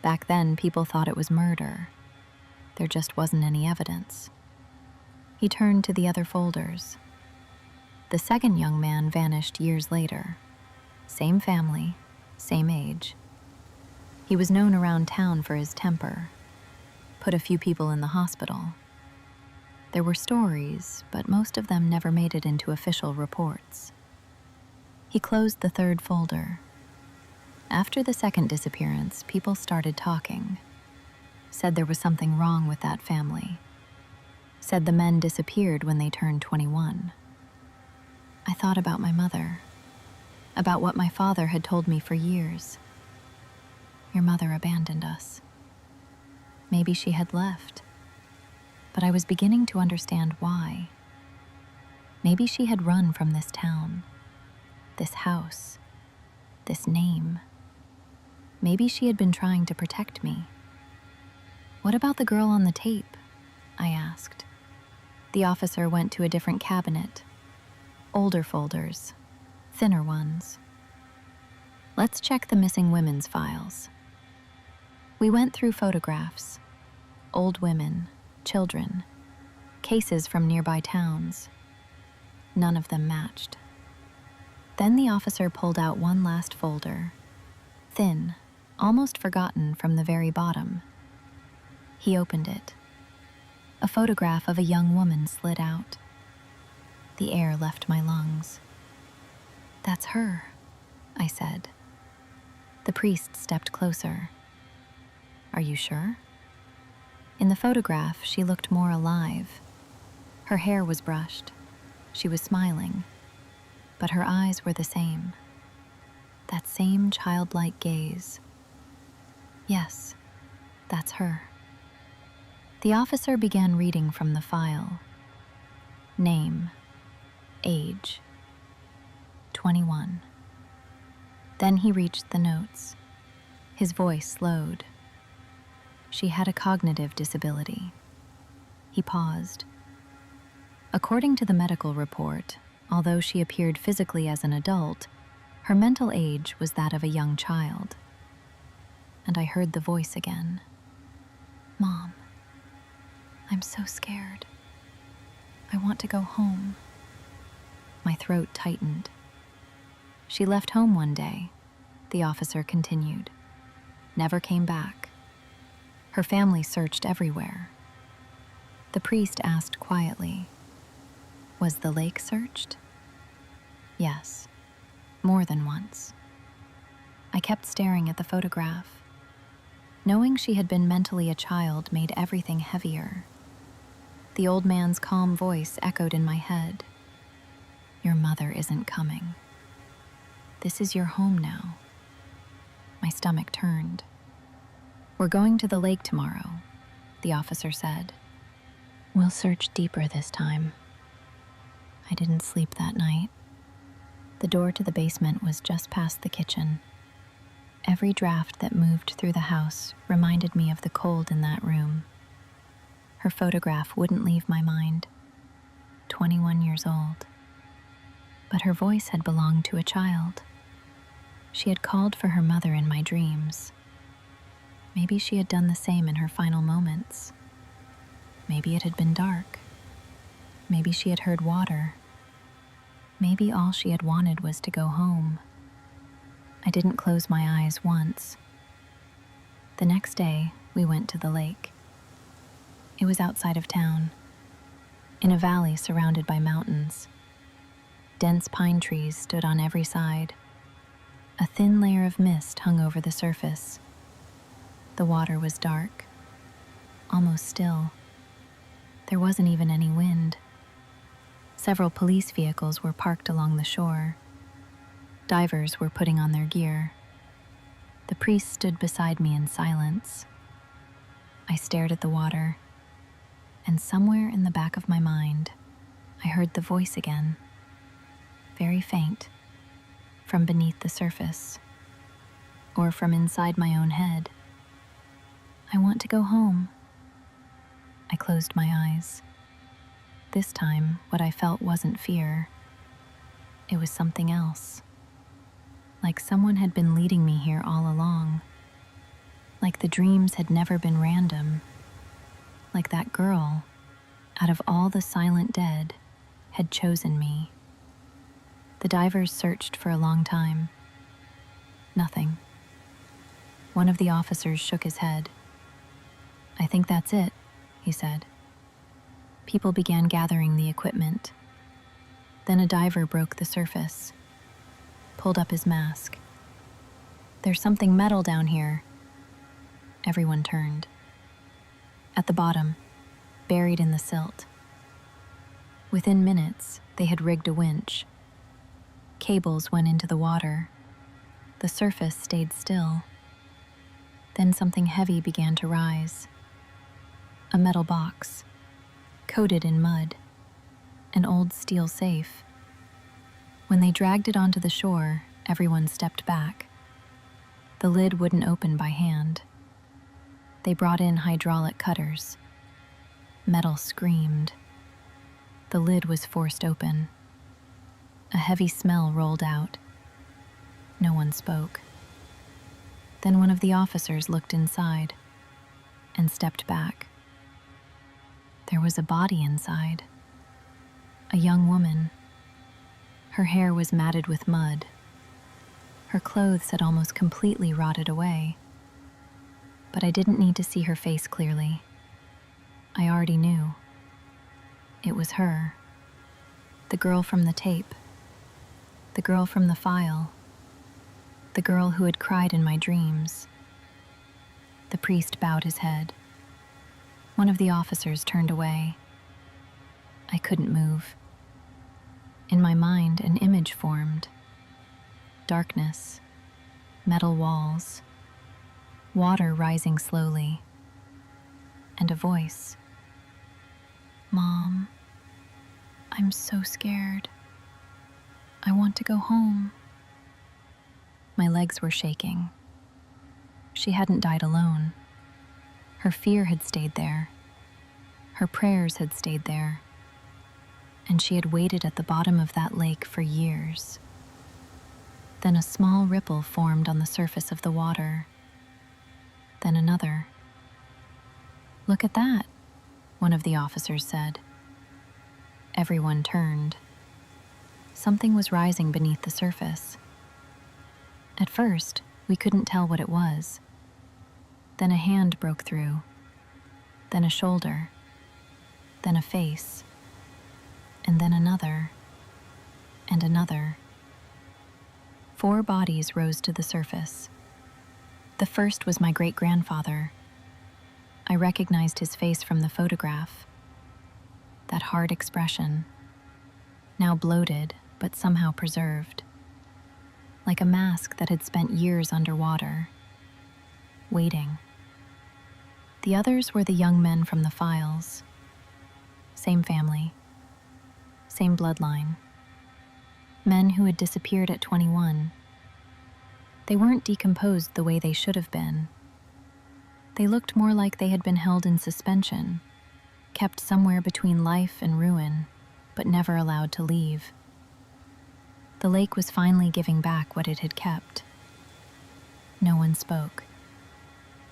Back then, people thought it was murder. There just wasn't any evidence. He turned to the other folders. The second young man vanished years later. Same family, same age. He was known around town for his temper. Put a few people in the hospital. There were stories, but most of them never made it into official reports. He closed the third folder. After the second disappearance, people started talking. Said there was something wrong with that family. Said the men disappeared when they turned 21. I thought about my mother. about what my father had told me for years. Your mother abandoned us. Maybe she had left, but I was beginning to understand why. Maybe she had run from this town, this house, this name. Maybe she had been trying to protect me. What about the girl on the tape? I asked. The officer went to a different cabinet. Older folders, thinner ones. Let's check the missing women's files. We went through photographs, old women, children, cases from nearby towns. None of them matched. Then the officer pulled out one last folder, thin, almost forgotten from the very bottom. He opened it. A photograph of a young woman slid out. The air left my lungs. That's her, I said. The priest stepped closer. Are you sure? In the photograph, she looked more alive. Her hair was brushed. She was smiling, but her eyes were the same. That same childlike gaze. Yes, that's her. The officer began reading from the file. Name, age, 21. Then he reached the notes. His voice slowed. She had a cognitive disability. He paused. According to the medical report, although she appeared physically as an adult, her mental age was that of a young child. And I heard the voice again. Mom, I'm so scared. I want to go home. My throat tightened. She left home one day, the officer continued. Never came back. Her family searched everywhere. The priest asked quietly, was the lake searched? Yes, more than once. I kept staring at the photograph. Knowing she had been mentally a child made everything heavier. The old man's calm voice echoed in my head. Your mother isn't coming. This is your home now. My stomach turned. We're going to the lake tomorrow, the officer said. We'll search deeper this time. I didn't sleep that night. The door to the basement was just past the kitchen. Every draft that moved through the house reminded me of the cold in that room. Her photograph wouldn't leave my mind. 21 years old. But her voice had belonged to a child. She had called for her mother in my dreams. Maybe she had done the same in her final moments. Maybe it had been dark. Maybe she had heard water. Maybe all she had wanted was to go home. I didn't close my eyes once. The next day, we went to the lake. It was outside of town, in a valley surrounded by mountains. Dense pine trees stood on every side. A thin layer of mist hung over the surface. The water was dark, almost still. There wasn't even any wind. Several police vehicles were parked along the shore. Divers were putting on their gear. The priest stood beside me in silence. I stared at the water, and somewhere in the back of my mind, I heard the voice again, very faint, from beneath the surface, or from inside my own head. I want to go home. I closed my eyes. This time, what I felt wasn't fear. It was something else. Like someone had been leading me here all along. Like the dreams had never been random. Like that girl, out of all the silent dead, had chosen me. The divers searched for a long time. Nothing. One of the officers shook his head. I think that's it, he said. People began gathering the equipment. Then a diver broke the surface, pulled up his mask. There's something metal down here. Everyone turned. At the bottom, buried in the silt. Within minutes, they had rigged a winch. Cables went into the water. The surface stayed still. Then something heavy began to rise. A metal box, coated in mud, an old steel safe. When they dragged it onto the shore, everyone stepped back. The lid wouldn't open by hand. They brought in hydraulic cutters. Metal screamed. The lid was forced open. A heavy smell rolled out. No one spoke. Then one of the officers looked inside and stepped back. There was a body inside. A young woman. Her hair was matted with mud. Her clothes had almost completely rotted away. But I didn't need to see her face clearly. I already knew. It was her. The girl from the tape. The girl from the file. The girl who had cried in my dreams. The priest bowed his head. One of the officers turned away. I couldn't move. In my mind, an image formed. Darkness, metal walls, water rising slowly, and a voice. "Mom, I'm so scared. I want to go home." My legs were shaking. She hadn't died alone. Her fear had stayed there. Her prayers had stayed there. And she had waited at the bottom of that lake for years. Then a small ripple formed on the surface of the water. Then another. "Look at that," one of the officers said. Everyone turned. Something was rising beneath the surface. At first, we couldn't tell what it was. Then a hand broke through. Then a shoulder. Then a face. And then another. And another. 4 bodies rose to the surface. The first was my great-grandfather. I recognized his face from the photograph. That hard expression, now bloated but somehow preserved, like a mask that had spent years underwater, waiting. The others were the young men from the files. Same family, same bloodline. Men who had disappeared at 21. They weren't decomposed the way they should have been. They looked more like they had been held in suspension, kept somewhere between life and ruin, but never allowed to leave. The lake was finally giving back what it had kept. No one spoke.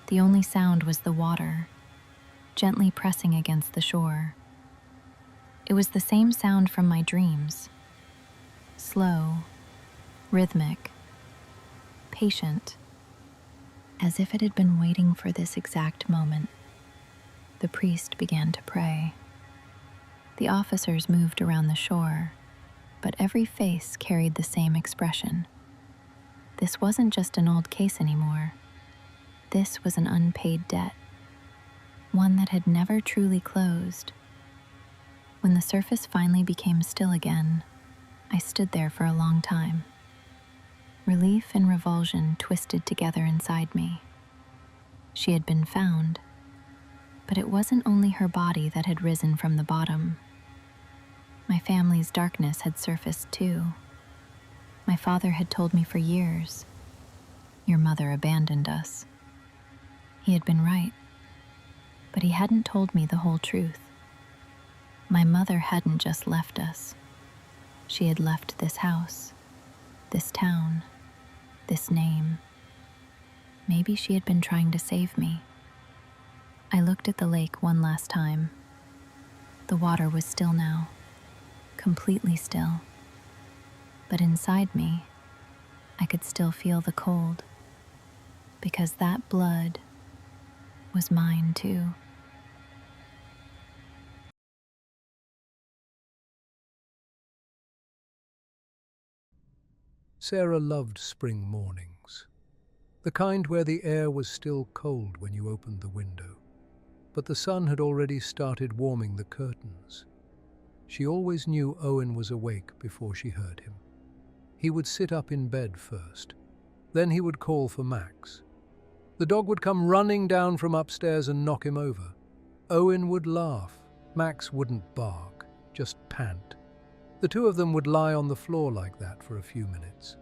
The only sound was the water, gently pressing against the shore. It was the same sound from my dreams. Slow, rhythmic, patient, as if it had been waiting for this exact moment. The priest began to pray. The officers moved around the shore, but every face carried the same expression. This wasn't just an old case anymore. This was an unpaid debt, one that had never truly closed. When the surface finally became still again, I stood there for a long time. Relief and revulsion twisted together inside me. She had been found, but it wasn't only her body that had risen from the bottom. My family's darkness had surfaced too. My father had told me for years, "Your mother abandoned us." He had been right, but he hadn't told me the whole truth. My mother hadn't just left us. She had left this house, this town, this name. Maybe she had been trying to save me. I looked at the lake one last time. The water was still now, completely still. But inside me, I could still feel the cold, because that blood was mine too. Sarah loved spring mornings, the kind where the air was still cold when you opened the window, but the sun had already started warming the curtains. She always knew Owen was awake before she heard him. He would sit up in bed first. Then he would call for Max. The dog would come running down from upstairs and knock him over. Owen would laugh. Max wouldn't bark, just pant. The two of them would lie on the floor like that for a few minutes.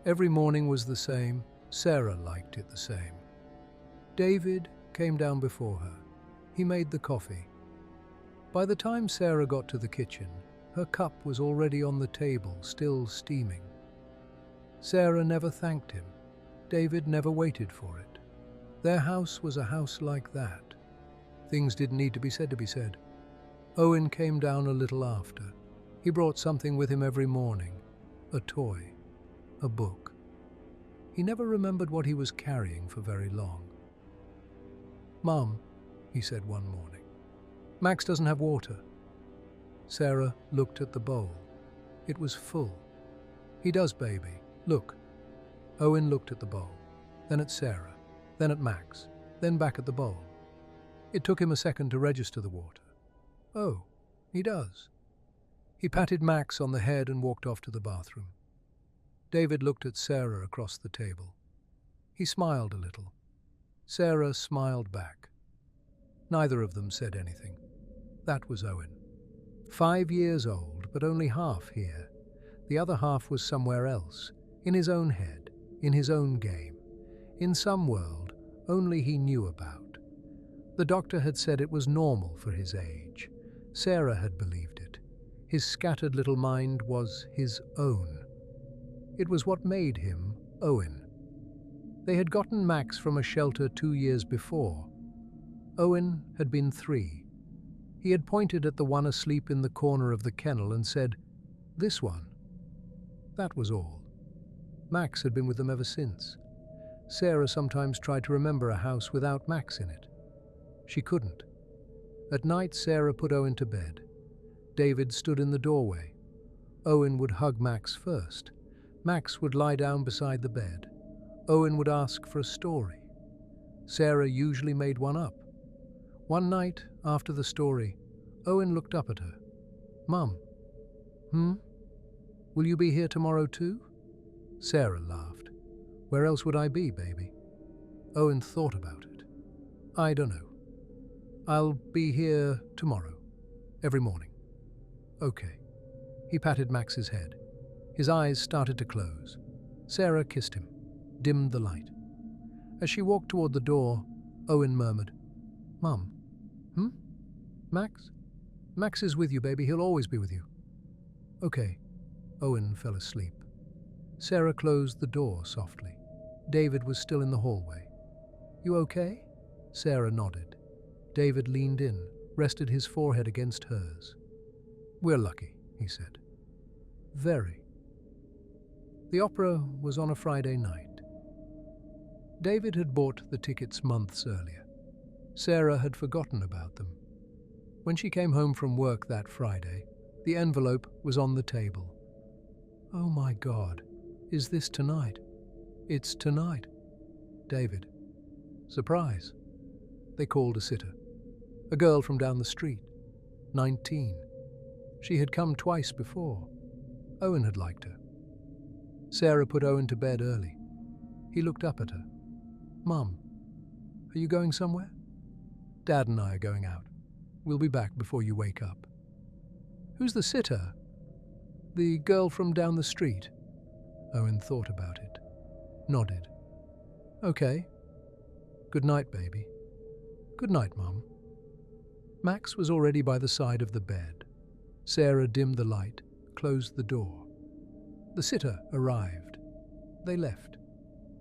Every morning was the same. Sarah liked it the same. David came down before her. He made the coffee. By the time Sarah got to the kitchen, her cup was already on the table, still steaming. Sarah never thanked him. David never waited for it. Their house was a house like that. Things didn't need to be said. Owen came down a little after. He brought something with him every morning. A toy. A book. He never remembered what he was carrying for very long. "Mum," he said one morning, "Max doesn't have water." Sarah looked at the bowl. It was full. "He does, baby. Look." Owen looked at the bowl, then at Sarah, then at Max, then back at the bowl. It took him a second to register the water. "Oh, he does." He patted Max on the head and walked off to the bathroom. David looked at Sarah across the table. He smiled a little. Sarah smiled back. Neither of them said anything. That was Owen. 5 years old, but only half here. The other half was somewhere else, in his own head, in his own game, in some world only he knew about. The doctor had said it was normal for his age. Sarah had believed it. His scattered little mind was his own. It was what made him Owen. They had gotten Max from a shelter 2 years before. Owen had been 3. He had pointed at the one asleep in the corner of the kennel and said, "This one." That was all. Max had been with them ever since. Sarah sometimes tried to remember a house without Max in it. She couldn't. At night, Sarah put Owen to bed. David stood in the doorway. Owen would hug Max first. Max would lie down beside the bed. Owen would ask for a story. Sarah usually made one up. One night, after the story, Owen looked up at her. "Mum, will you be here tomorrow too?" Sarah laughed. "Where else would I be, baby?" Owen thought about it. "I don't know. I'll be here tomorrow, every morning." "Okay." He patted Max's head. His eyes started to close. Sarah kissed him, dimmed the light. As she walked toward the door, Owen murmured, "Mum, Max? Max is with you, baby. He'll always be with you." "Okay." Owen fell asleep. Sarah closed the door softly. David was still in the hallway. "You okay?" Sarah nodded. David leaned in, rested his forehead against hers. "We're lucky," he said. "Very." The opera was on a Friday night. David had bought the tickets months earlier. Sarah had forgotten about them. When she came home from work that Friday, the envelope was on the table. "Oh my God, is this tonight?" "It's tonight." "David." "Surprise." They called a sitter. A girl from down the street. 19. She had come twice before. Owen had liked her. Sarah put Owen to bed early. He looked up at her. "Mum, are you going somewhere?" "Dad and I are going out. We'll be back before you wake up." "Who's the sitter?" "The girl from down the street." Owen thought about it. Nodded. "Okay. Good night, baby." "Good night, Mum." Max was already by the side of the bed. Sarah dimmed the light, closed the door. The sitter arrived. They left.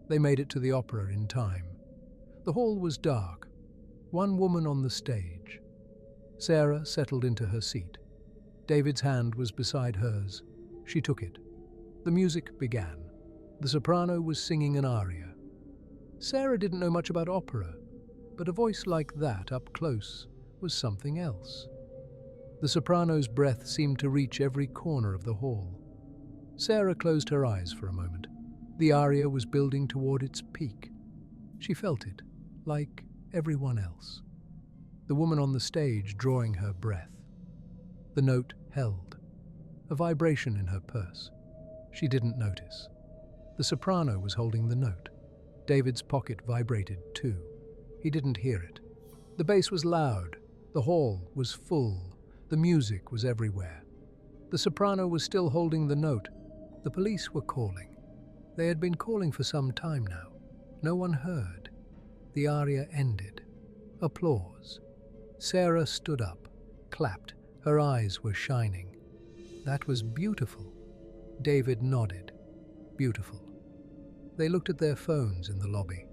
They made it to the opera in time. The hall was dark. One woman on the stage. Sarah settled into her seat. David's hand was beside hers. She took it. The music began. The soprano was singing an aria. Sarah didn't know much about opera, but a voice like that up close was something else. The soprano's breath seemed to reach every corner of the hall. Sarah closed her eyes for a moment. The aria was building toward its peak. She felt it, like everyone else. The woman on the stage drawing her breath. The note held. A vibration in her purse. She didn't notice. The soprano was holding the note. David's pocket vibrated too. He didn't hear it. The bass was loud. The hall was full. The music was everywhere. The soprano was still holding the note. The police were calling. They had been calling for some time now. No one heard. The aria ended. Applause. Sarah stood up, clapped. Her eyes were shining. That was beautiful. David nodded. Beautiful. They looked at their phones in the lobby.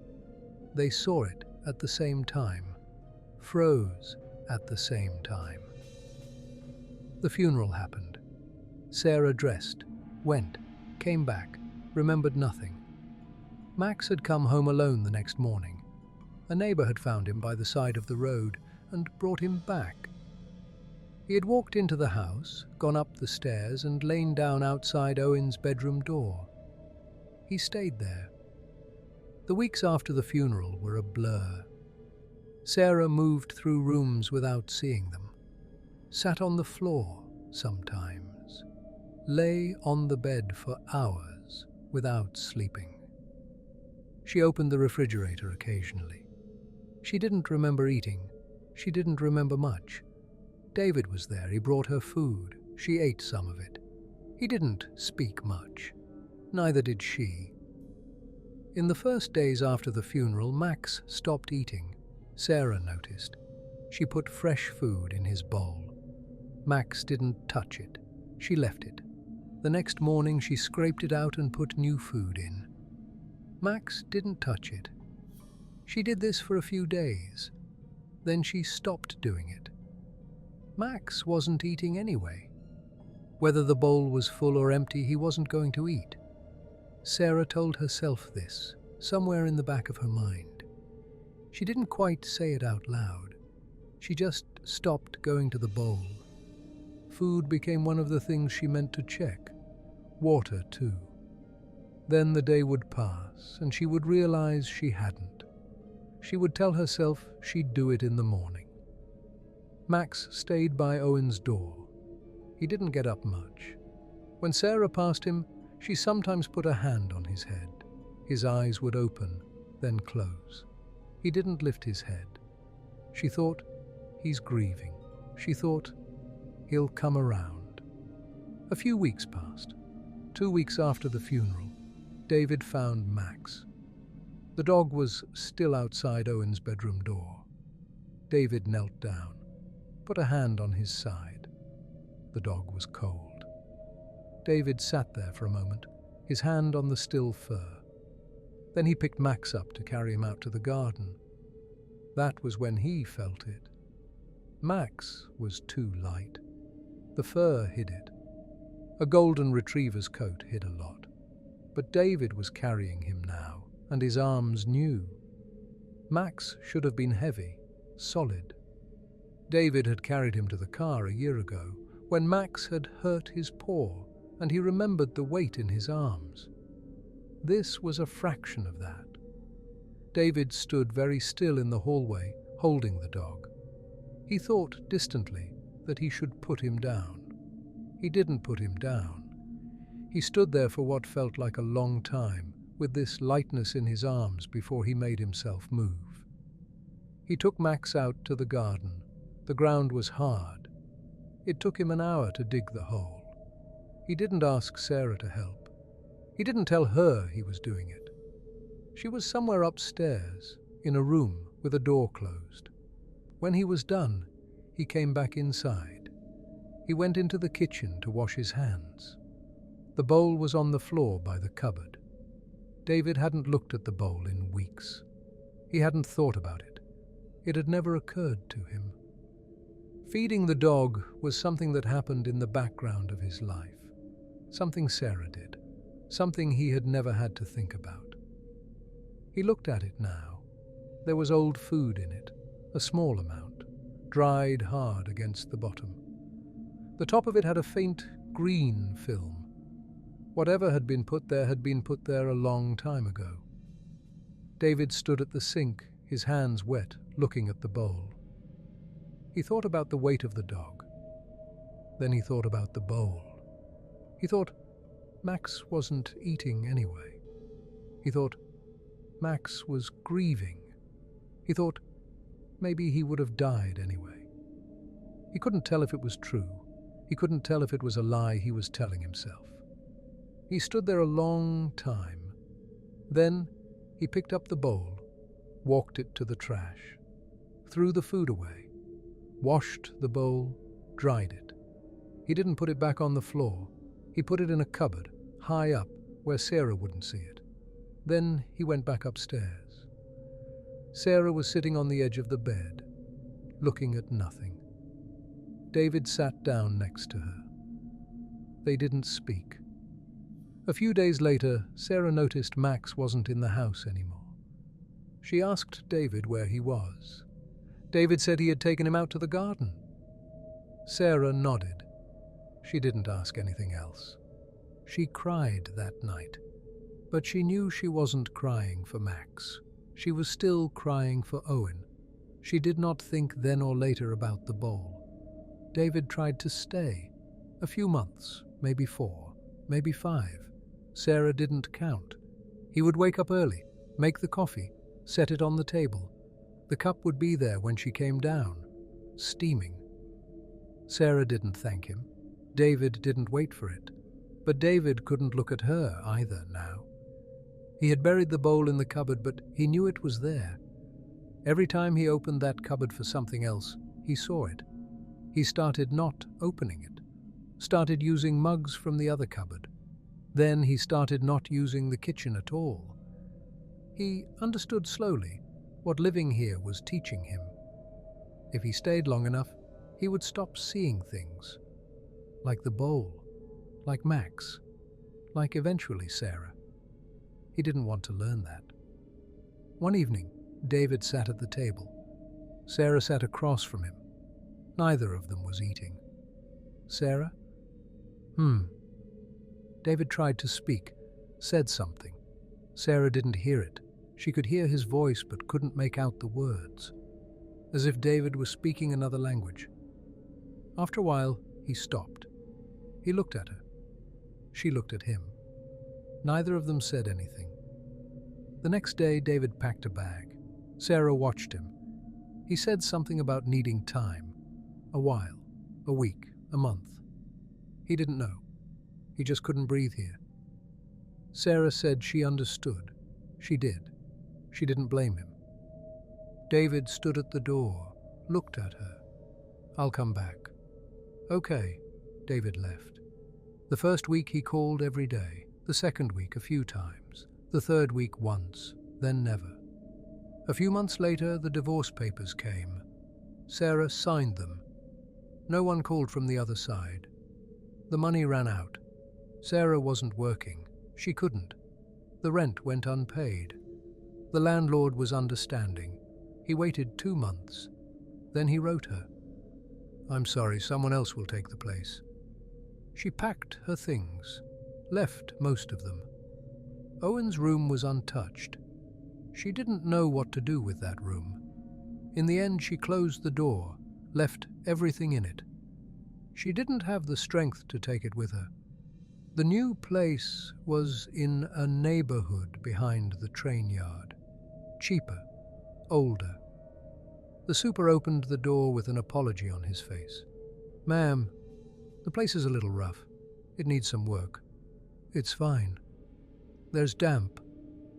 They saw it at the same time, froze at the same time. The funeral happened. Sarah dressed, went, came back, remembered nothing. Max had come home alone the next morning. A neighbour had found him by the side of the road and brought him back. He had walked into the house, gone up the stairs and lain down outside Owen's bedroom door. He stayed there. The weeks after the funeral were a blur. Sarah moved through rooms without seeing them, sat on the floor sometimes, lay on the bed for hours without sleeping. She opened the refrigerator occasionally. She didn't remember eating. She didn't remember much. David was there. He brought her food. She ate some of it. He didn't speak much. Neither did she. In the first days after the funeral, Max stopped eating. Sarah noticed. She put fresh food in his bowl. Max didn't touch it. She left it. The next morning she scraped it out and put new food in. Max didn't touch it. She did this for a few days. Then she stopped doing it. Max wasn't eating anyway. Whether the bowl was full or empty, he wasn't going to eat. Sarah told herself this, somewhere in the back of her mind. She didn't quite say it out loud. She just stopped going to the bowl. Food became one of the things she meant to check. Water, too. Then the day would pass, and she would realize she hadn't. She would tell herself she'd do it in the morning. Max stayed by Owen's door. He didn't get up much. When Sarah passed him, she sometimes put a hand on his head. His eyes would open, then close. He didn't lift his head. She thought, he's grieving. She thought, he'll come around. A few weeks passed. 2 weeks after the funeral, David found Max. The dog was still outside Owen's bedroom door. David knelt down, put a hand on his side. The dog was cold. David sat there for a moment, his hand on the still fur. Then he picked Max up to carry him out to the garden. That was when he felt it. Max was too light. The fur hid it. A golden retriever's coat hid a lot. But David was carrying him now, and his arms knew. Max should have been heavy, solid. David had carried him to the car a year ago, when Max had hurt his paw, and he remembered the weight in his arms. This was a fraction of that. David stood very still in the hallway, holding the dog. He thought distantly that he should put him down. He didn't put him down. He stood there for what felt like a long time, with this lightness in his arms before he made himself move. He took Max out to the garden. The ground was hard. It took him an hour to dig the hole. He didn't ask Sarah to help. He didn't tell her he was doing it. She was somewhere upstairs, in a room with a door closed. When he was done, he came back inside. He went into the kitchen to wash his hands. The bowl was on the floor by the cupboard. David hadn't looked at the bowl in weeks. He hadn't thought about it. It had never occurred to him. Feeding the dog was something that happened in the background of his life. Something Sarah did. Something he had never had to think about. He looked at it now. There was old food in it, a small amount, dried hard against the bottom. The top of it had a faint green film. Whatever had been put there a long time ago. David stood at the sink, his hands wet, looking at the bowl. He thought about the weight of the dog. Then he thought about the bowl. He thought, Max wasn't eating anyway. He thought Max was grieving. He thought maybe he would have died anyway. He couldn't tell if it was true. He couldn't tell if it was a lie he was telling himself. He stood there a long time. Then he picked up the bowl, walked it to the trash, threw the food away, washed the bowl, dried it. He didn't put it back on the floor. He put it in a cupboard, high up, where Sarah wouldn't see it. Then he went back upstairs. Sarah was sitting on the edge of the bed, looking at nothing. David sat down next to her. They didn't speak. A few days later, Sarah noticed Max wasn't in the house anymore. She asked David where he was. David said he had taken him out to the garden. Sarah nodded. She didn't ask anything else. She cried that night, but she knew she wasn't crying for Max. She was still crying for Owen. She did not think then or later about the bowl. David tried to stay. A few months, maybe 4, maybe 5. Sarah didn't count. He would wake up early, make the coffee, set it on the table. The cup would be there when she came down, steaming. Sarah didn't thank him. David didn't wait for it. But David couldn't look at her either now. He had buried the bowl in the cupboard, but he knew it was there. Every time he opened that cupboard for something else, he saw it. He started not opening it, started using mugs from the other cupboard. Then he started not using the kitchen at all. He understood slowly what living here was teaching him. If he stayed long enough, he would stop seeing things. Like the bowl, like Max, like eventually Sarah. He didn't want to learn that. One evening, David sat at the table. Sarah sat across from him. Neither of them was eating. Sarah? David tried to speak, said something. Sarah didn't hear it. She could hear his voice but couldn't make out the words, as if David was speaking another language. After a while, he stopped. He looked at her. She looked at him. Neither of them said anything. The next day, David packed a bag. Sarah watched him. He said something about needing time. A while, a week, a month. He didn't know. He just couldn't breathe here. Sarah said she understood. She did. She didn't blame him. David stood at the door, looked at her. I'll come back. Okay, David left. The first week he called every day, the second week a few times, the third week once, then never. A few months later, the divorce papers came. Sarah signed them. No one called from the other side. The money ran out. Sarah wasn't working. She couldn't. The rent went unpaid. The landlord was understanding. He waited 2 months. Then he wrote her. I'm sorry, someone else will take the place. She packed her things, left most of them. Owen's room was untouched. She didn't know what to do with that room. In the end, she closed the door, left everything in it. She didn't have the strength to take it with her. The new place was in a neighborhood behind the train yard. Cheaper, older. The super opened the door with an apology on his face. Ma'am, the place is a little rough. It needs some work. It's fine. There's damp.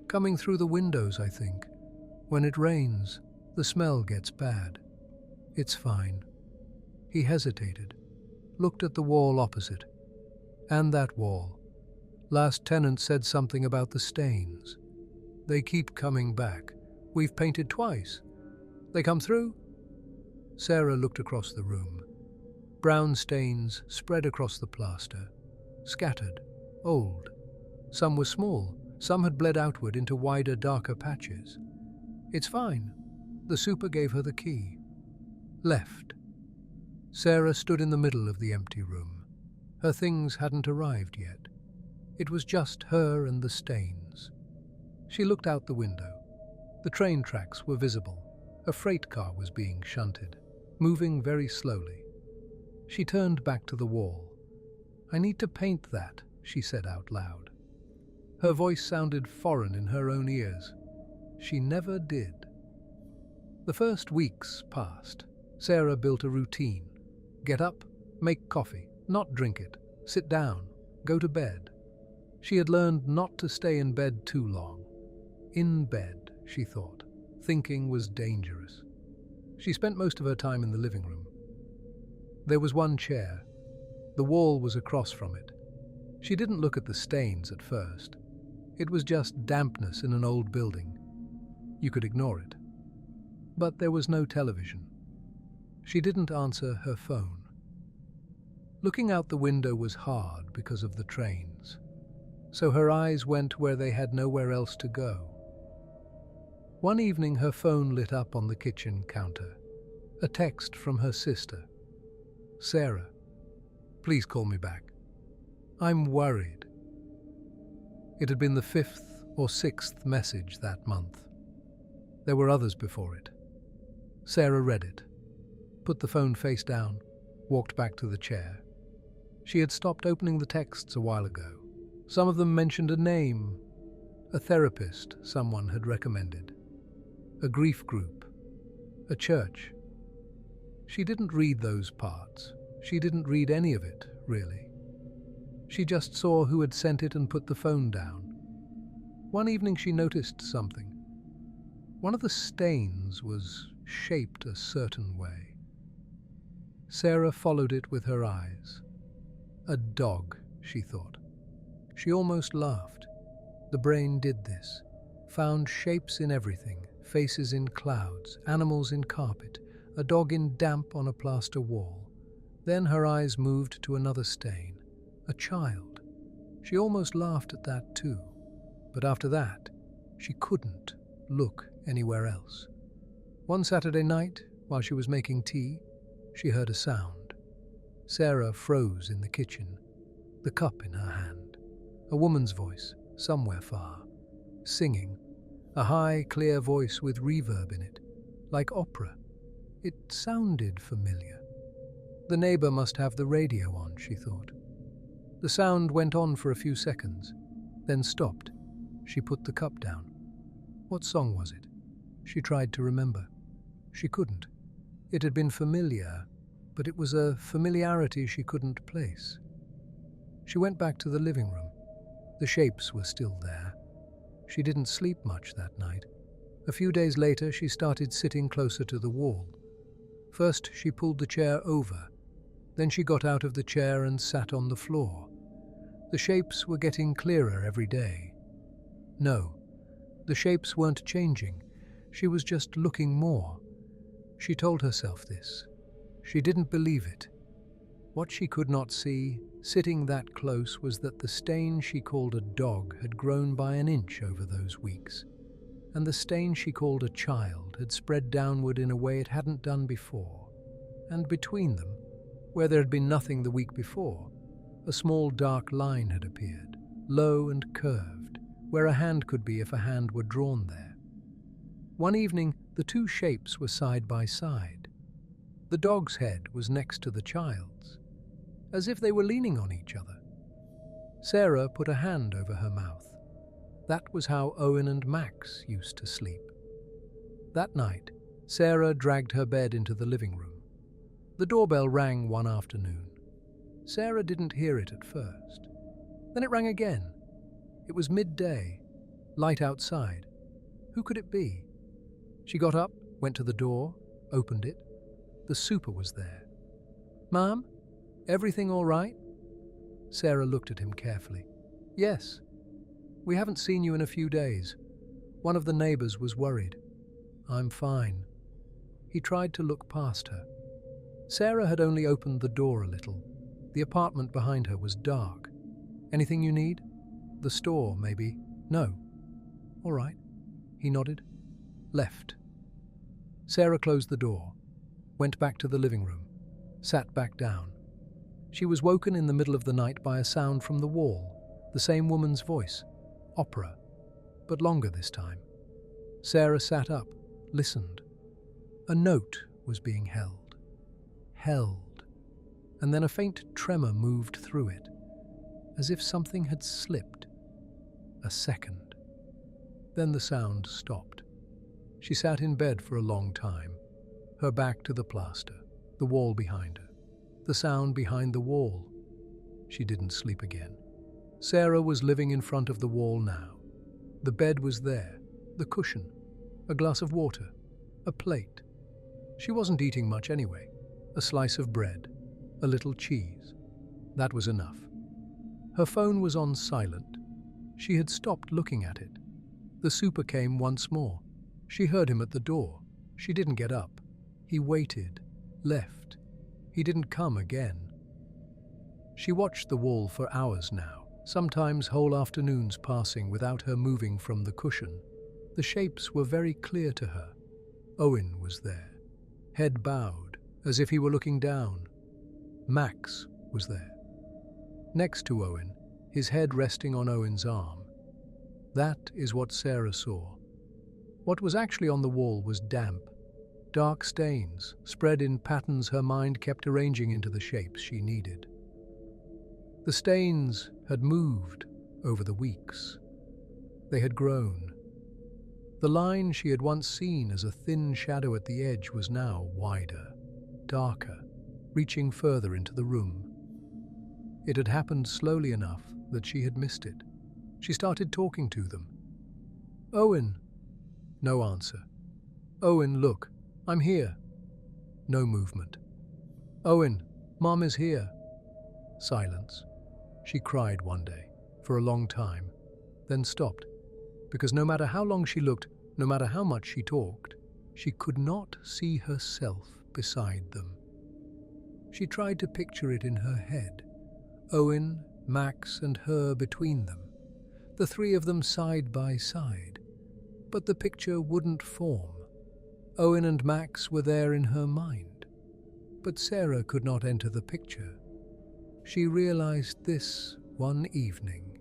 Coming through the windows, I think. When it rains, the smell gets bad. It's fine. He hesitated, looked at the wall opposite. And that wall. Last tenant said something about the stains. They keep coming back. We've painted twice. They come through? Sarah looked across the room. Brown stains spread across the plaster. Scattered. Old. Some were small. Some had bled outward into wider, darker patches. It's fine. The super gave her the key. Left. Sarah stood in the middle of the empty room. Her things hadn't arrived yet. It was just her and the stains. She looked out the window. The train tracks were visible. A freight car was being shunted, moving very slowly. She turned back to the wall. I need to paint that, she said out loud. Her voice sounded foreign in her own ears. She never did. The first weeks passed. Sarah built a routine. Get up, make coffee, not drink it, sit down, go to bed. She had learned not to stay in bed too long. In bed, she thought. Thinking was dangerous. She spent most of her time in the living room. There was one chair. The wall was across from it. She didn't look at the stains at first. It was just dampness in an old building. You could ignore it. But there was no television. She didn't answer her phone. Looking out the window was hard because of the trains, so her eyes went where they had nowhere else to go. One evening her phone lit up on the kitchen counter. A text from her sister. Sarah, please call me back. I'm worried. It had been the 5th or 6th message that month. There were others before it. Sarah read it, put the phone face down, walked back to the chair. She had stopped opening the texts a while ago. Some of them mentioned a name, a therapist someone had recommended, a grief group, a church. She didn't read those parts. She didn't read any of it, really. She just saw who had sent it and put the phone down. One evening she noticed something. One of the stains was shaped a certain way. Sarah followed it with her eyes. A dog, she thought. She almost laughed. The brain did this. Found shapes in everything, faces in clouds, animals in carpet, a dog in damp on a plaster wall. Then her eyes moved to another stain. A child. She almost laughed at that too. But after that, she couldn't look anywhere else. One Saturday night, while she was making tea, she heard a sound. Sarah froze in the kitchen, the cup in her hand. A woman's voice, somewhere far, singing, a high, clear voice with reverb in it, like opera. It sounded familiar. The neighbour must have the radio on, she thought. The sound went on for a few seconds, then stopped. She put the cup down. What song was it? She tried to remember. She couldn't. It had been familiar, but it was a familiarity she couldn't place. She went back to the living room. The shapes were still there. She didn't sleep much that night. A few days later, she started sitting closer to the wall. First, she pulled the chair over. Then she got out of the chair and sat on the floor. The shapes were getting clearer every day. No, the shapes weren't changing. She was just looking more. She told herself this. She didn't believe it. What she could not see, sitting that close, was that the stain she called a dog had grown by an inch over those weeks, and the stain she called a child had spread downward in a way it hadn't done before. And between them, where there had been nothing the week before, a small dark line had appeared, low and curved, where a hand could be if a hand were drawn there. One evening, the two shapes were side by side. The dog's head was next to the child's, as if they were leaning on each other. Sarah put a hand over her mouth. That was how Owen and Max used to sleep. That night, Sarah dragged her bed into the living room. The doorbell rang one afternoon. Sarah didn't hear it at first. Then it rang again. It was midday, light outside. Who could it be? She got up, went to the door, opened it. The super was there. "Ma'am, everything all right?" Sarah looked at him carefully. "Yes. We haven't seen you in a few days. One of the neighbours was worried." "I'm fine." He tried to look past her. Sarah had only opened the door a little. The apartment behind her was dark. "Anything you need? The store, maybe?" "No." "All right." He nodded. Left. Sarah closed the door, went back to the living room, sat back down. She was woken in the middle of the night by a sound from the wall, the same woman's voice. Opera, but longer this time. Sarah sat up, listened. A note was being held, and then a faint tremor moved through it. as if something had slipped. A second. Then the sound stopped. She sat in bed for a long time, her back to the plaster, the wall behind her, the sound behind the wall. She didn't sleep again. Sarah was living in front of the wall now. The bed was there, the cushion, a glass of water, a plate. She wasn't eating much anyway. A slice of bread, a little cheese. That was enough. Her phone was on silent. She had stopped looking at it. The super came once more. She heard him at the door. She didn't get up. He waited, left. He didn't come again. She watched the wall for hours now, sometimes whole afternoons passing without her moving from the cushion. The shapes were very clear to her. Owen was there, head bowed, as if he were looking down. Max was there. Next to Owen, his head resting on Owen's arm. That is what Sarah saw. What was actually on the wall was damp, dark stains spread in patterns her mind kept arranging into the shapes she needed. The stains had moved over the weeks. They had grown. The line she had once seen as a thin shadow at the edge was now wider, darker, reaching further into the room. It had happened slowly enough that she had missed it. She started talking to them. "Owen." No answer. "Owen, look, I'm here." No movement. "Owen, Mom is here." Silence. She cried one day, for a long time, then stopped, because no matter how long she looked, no matter how much she talked, she could not see herself beside them. She tried to picture it in her head. Owen, Max, and her between them, the three of them side by side. But the picture wouldn't form. Owen and Max were there in her mind, but Sarah could not enter the picture. She realized this one evening.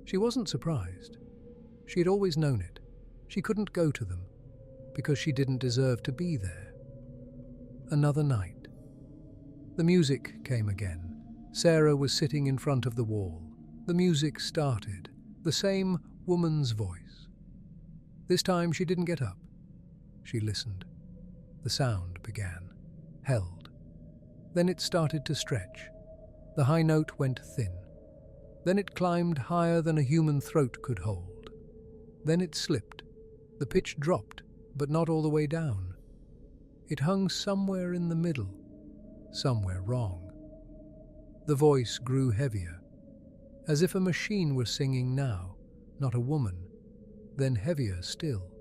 She wasn't surprised. She had always known it. She couldn't go to them, because she didn't deserve to be there. Another night. The music came again. Sarah was sitting in front of the wall. The music started, the same woman's voice. This time she didn't get up. She listened. The sound began, held. Then it started to stretch. The high note went thin. Then it climbed higher than a human throat could hold. Then it slipped. The pitch dropped, but not all the way down. It hung somewhere in the middle, somewhere wrong. The voice grew heavier, as if a machine were singing now, not a woman, then heavier still.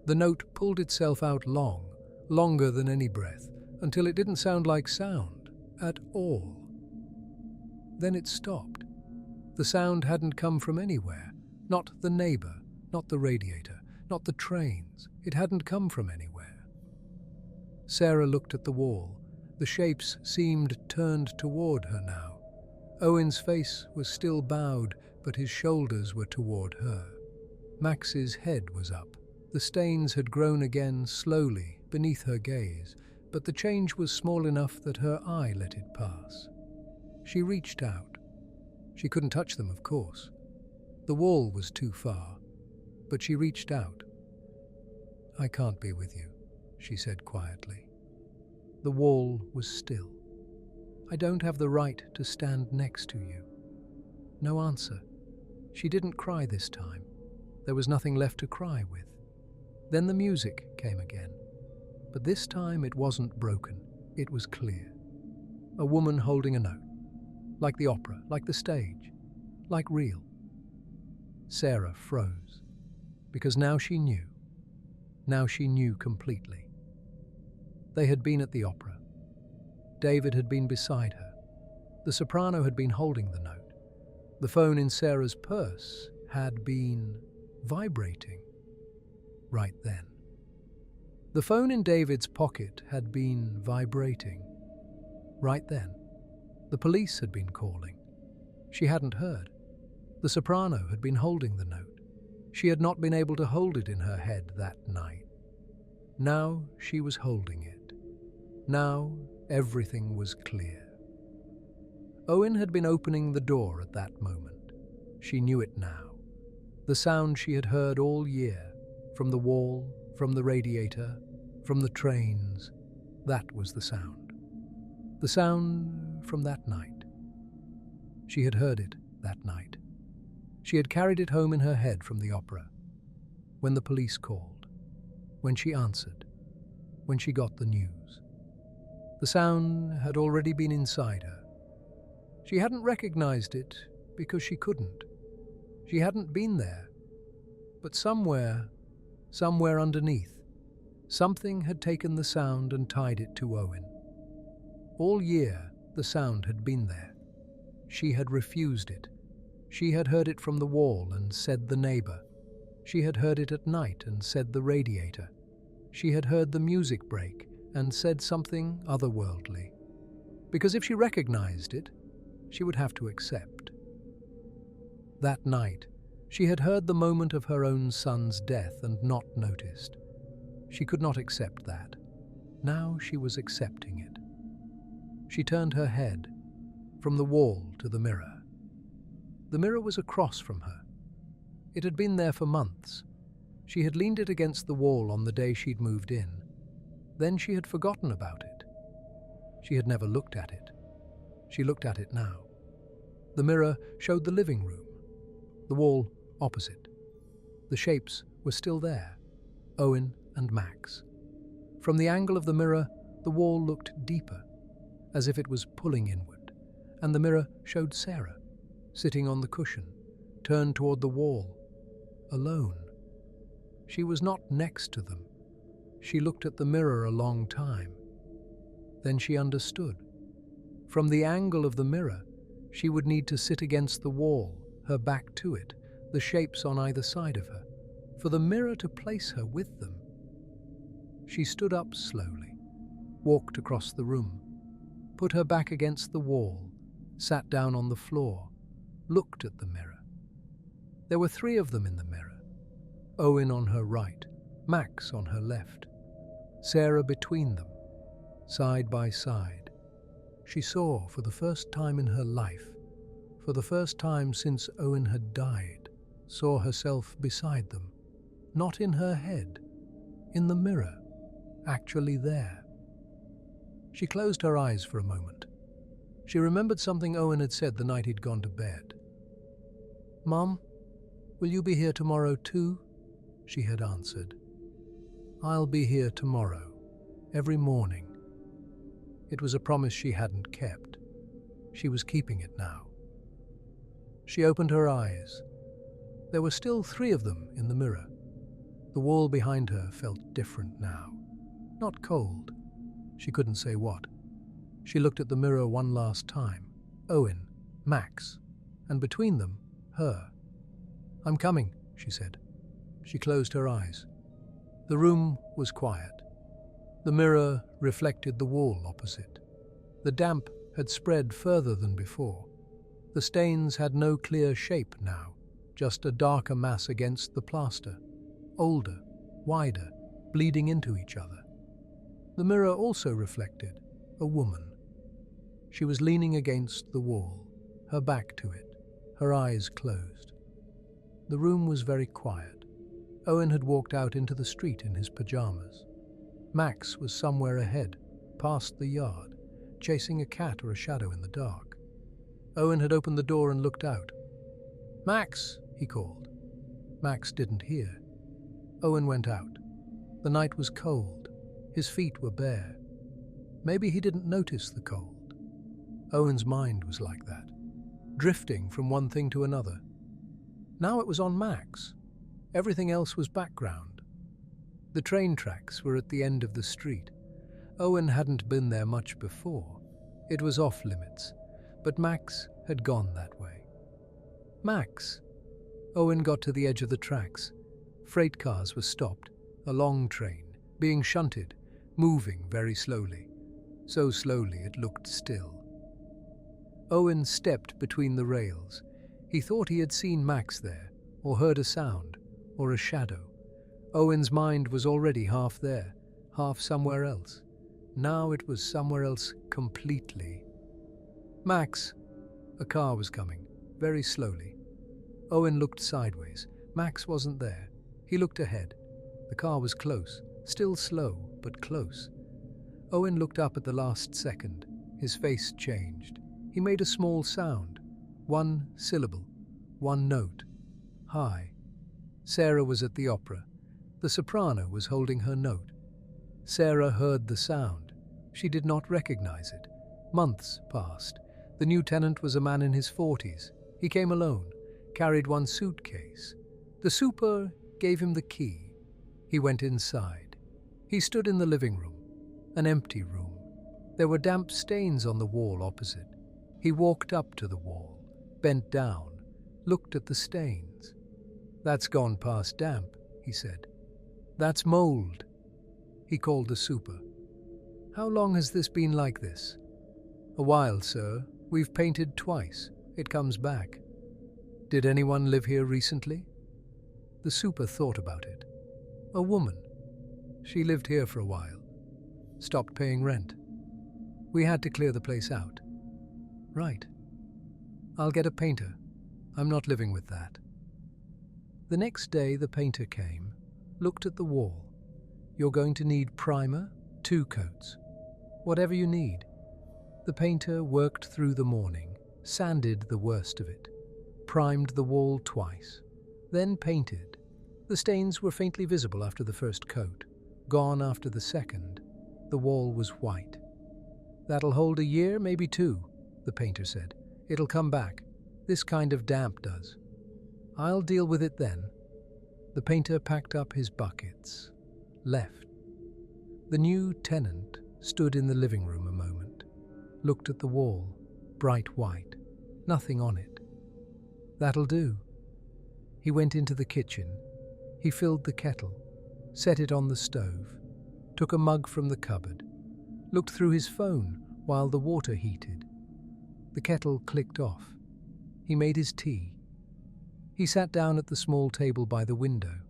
The note pulled itself out long, longer than any breath, until it didn't sound like sound at all. Then it stopped. The sound hadn't come from anywhere, not the neighbour, not the radiator, not the trains. It hadn't come from anywhere. Sarah looked at the wall. The shapes seemed turned toward her now. Owen's face was still bowed, but his shoulders were toward her. Max's head was up. The stains had grown again slowly beneath her gaze, but the change was small enough that her eye let it pass. She reached out. She couldn't touch them, of course. The wall was too far, but she reached out. "I can't be with you," she said quietly. The wall was still. "I don't have the right to stand next to you." No answer. She didn't cry this time. There was nothing left to cry with. Then the music came again. But this time it wasn't broken. It was clear. A woman holding a note. Like the opera, like the stage, like real. Sarah froze, because now she knew. Now she knew completely. They had been at the opera. David had been beside her. The soprano had been holding the note. The phone in Sarah's purse had been vibrating right then. The phone in David's pocket had been vibrating right then. The police had been calling. She hadn't heard. The soprano had been holding the note. She had not been able to hold it in her head that night. Now she was holding it. Now everything was clear. Owen had been opening the door at that moment. She knew it now. The sound she had heard all year, from the wall, from the radiator, from the trains, that was the sound. The sound from that night. She had heard it that night. She had carried it home in her head from the opera. When the police called, when she answered, when she got the news. The sound had already been inside her. She hadn't recognized it because she couldn't. She hadn't been there. But somewhere underneath, something had taken the sound and tied it to Owen. All year, the sound had been there. She had refused it. She had heard it from the wall and said the neighbour. She had heard it at night and said the radiator. She had heard the music break and said something otherworldly. Because if she recognized it, she would have to accept. That night, she had heard the moment of her own son's death and not noticed. She could not accept that. Now she was accepting it. She turned her head from the wall to the mirror. The mirror was across from her. It had been there for months. She had leaned it against the wall on the day she'd moved in. Then she had forgotten about it. She had never looked at it. She looked at it now. The mirror showed the living room, the wall opposite. The shapes were still there, Owen and Max. From the angle of the mirror, the wall looked deeper, as if it was pulling inward, and the mirror showed Sarah, sitting on the cushion, turned toward the wall, alone. She was not next to them. She looked at the mirror a long time. Then she understood. From the angle of the mirror, she would need to sit against the wall, her back to it, the shapes on either side of her, for the mirror to place her with them. She stood up slowly, walked across the room, put her back against the wall, sat down on the floor, looked at the mirror. There were 3 of them in the mirror. Owen on her right, Max on her left, Sarah between them, side by side. She saw for the first time in her life, for the first time since Owen had died, saw herself beside them, not in her head, in the mirror, actually there. She closed her eyes for a moment. She remembered something Owen had said the night he'd gone to bed. "Mom, will you be here tomorrow too?" she had answered. "I'll be here tomorrow, every morning." It was a promise she hadn't kept. She was keeping it now. She opened her eyes. There were still 3 of them in the mirror. The wall behind her felt different now. Not cold. She couldn't say what. She looked at the mirror one last time. Owen, Max, and between them, her. "I'm coming," she said. She closed her eyes. The room was quiet. The mirror reflected the wall opposite. The damp had spread further than before. The stains had no clear shape now, just a darker mass against the plaster, older, wider, bleeding into each other. The mirror also reflected a woman. She was leaning against the wall, her back to it, her eyes closed. The room was very quiet. Owen had walked out into the street in his pajamas. Max was somewhere ahead, past the yard, chasing a cat or a shadow in the dark. Owen had opened the door and looked out. "Max," he called. Max didn't hear. Owen went out. The night was cold. His feet were bare. Maybe he didn't notice the cold. Owen's mind was like that, drifting from one thing to another. Now it was on Max. Everything else was background. The train tracks were at the end of the street. Owen hadn't been there much before. It was off limits, but Max had gone that way. Max! Owen got to the edge of the tracks. Freight cars were stopped, a long train, being shunted, moving very slowly. So slowly it looked still. Owen stepped between the rails. He thought he had seen Max there, or heard a sound, or a shadow. Owen's mind was already half there, half somewhere else. Now it was somewhere else completely. "Max," A car was coming, very slowly. Owen looked sideways. Max wasn't there. He looked ahead. The car was close, still slow, but close. Owen looked up at the last second. His face changed. He made a small sound. One syllable. One note. High. Sarah was at the opera. The soprano was holding her note. Sarah heard the sound. She did not recognize it. Months passed. The new tenant was a man in his 40s. He came alone, carried one suitcase. The super gave him the key. He went inside. He stood in the living room, an empty room. There were damp stains on the wall opposite. He walked up to the wall, bent down, looked at the stains. "That's gone past damp," he said. "That's mold." He called the super. "How long has this been like this?" "A while, sir. We've painted twice. It comes back." "Did anyone live here recently?" The super thought about it. "A woman. She lived here for a while. Stopped paying rent. We had to clear the place out." "Right. I'll get a painter. I'm not living with that." The next day the painter came, looked at the wall. "You're going to need primer, 2 coats. Whatever you need." The painter worked through the morning, sanded the worst of it, primed the wall twice, then painted. The stains were faintly visible after the first coat, gone after the second. The wall was white. "That'll hold a year, maybe 2, the painter said. "It'll come back. This kind of damp does." "I'll deal with it then." The painter packed up his buckets, left. The new tenant stood in the living room a moment, looked at the wall, bright white, nothing on it. "That'll do." He went into the kitchen. He filled the kettle, set it on the stove, took a mug from the cupboard, looked through his phone while the water heated. The kettle clicked off. He made his tea. He sat down at the small table by the window,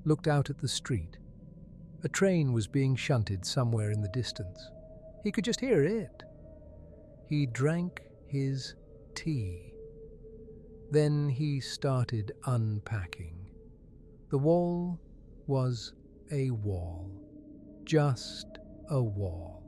looked out at the street. A train was being shunted somewhere in the distance. He could just hear it. He drank his tea. Then he started unpacking. The wall was a wall. Just a wall.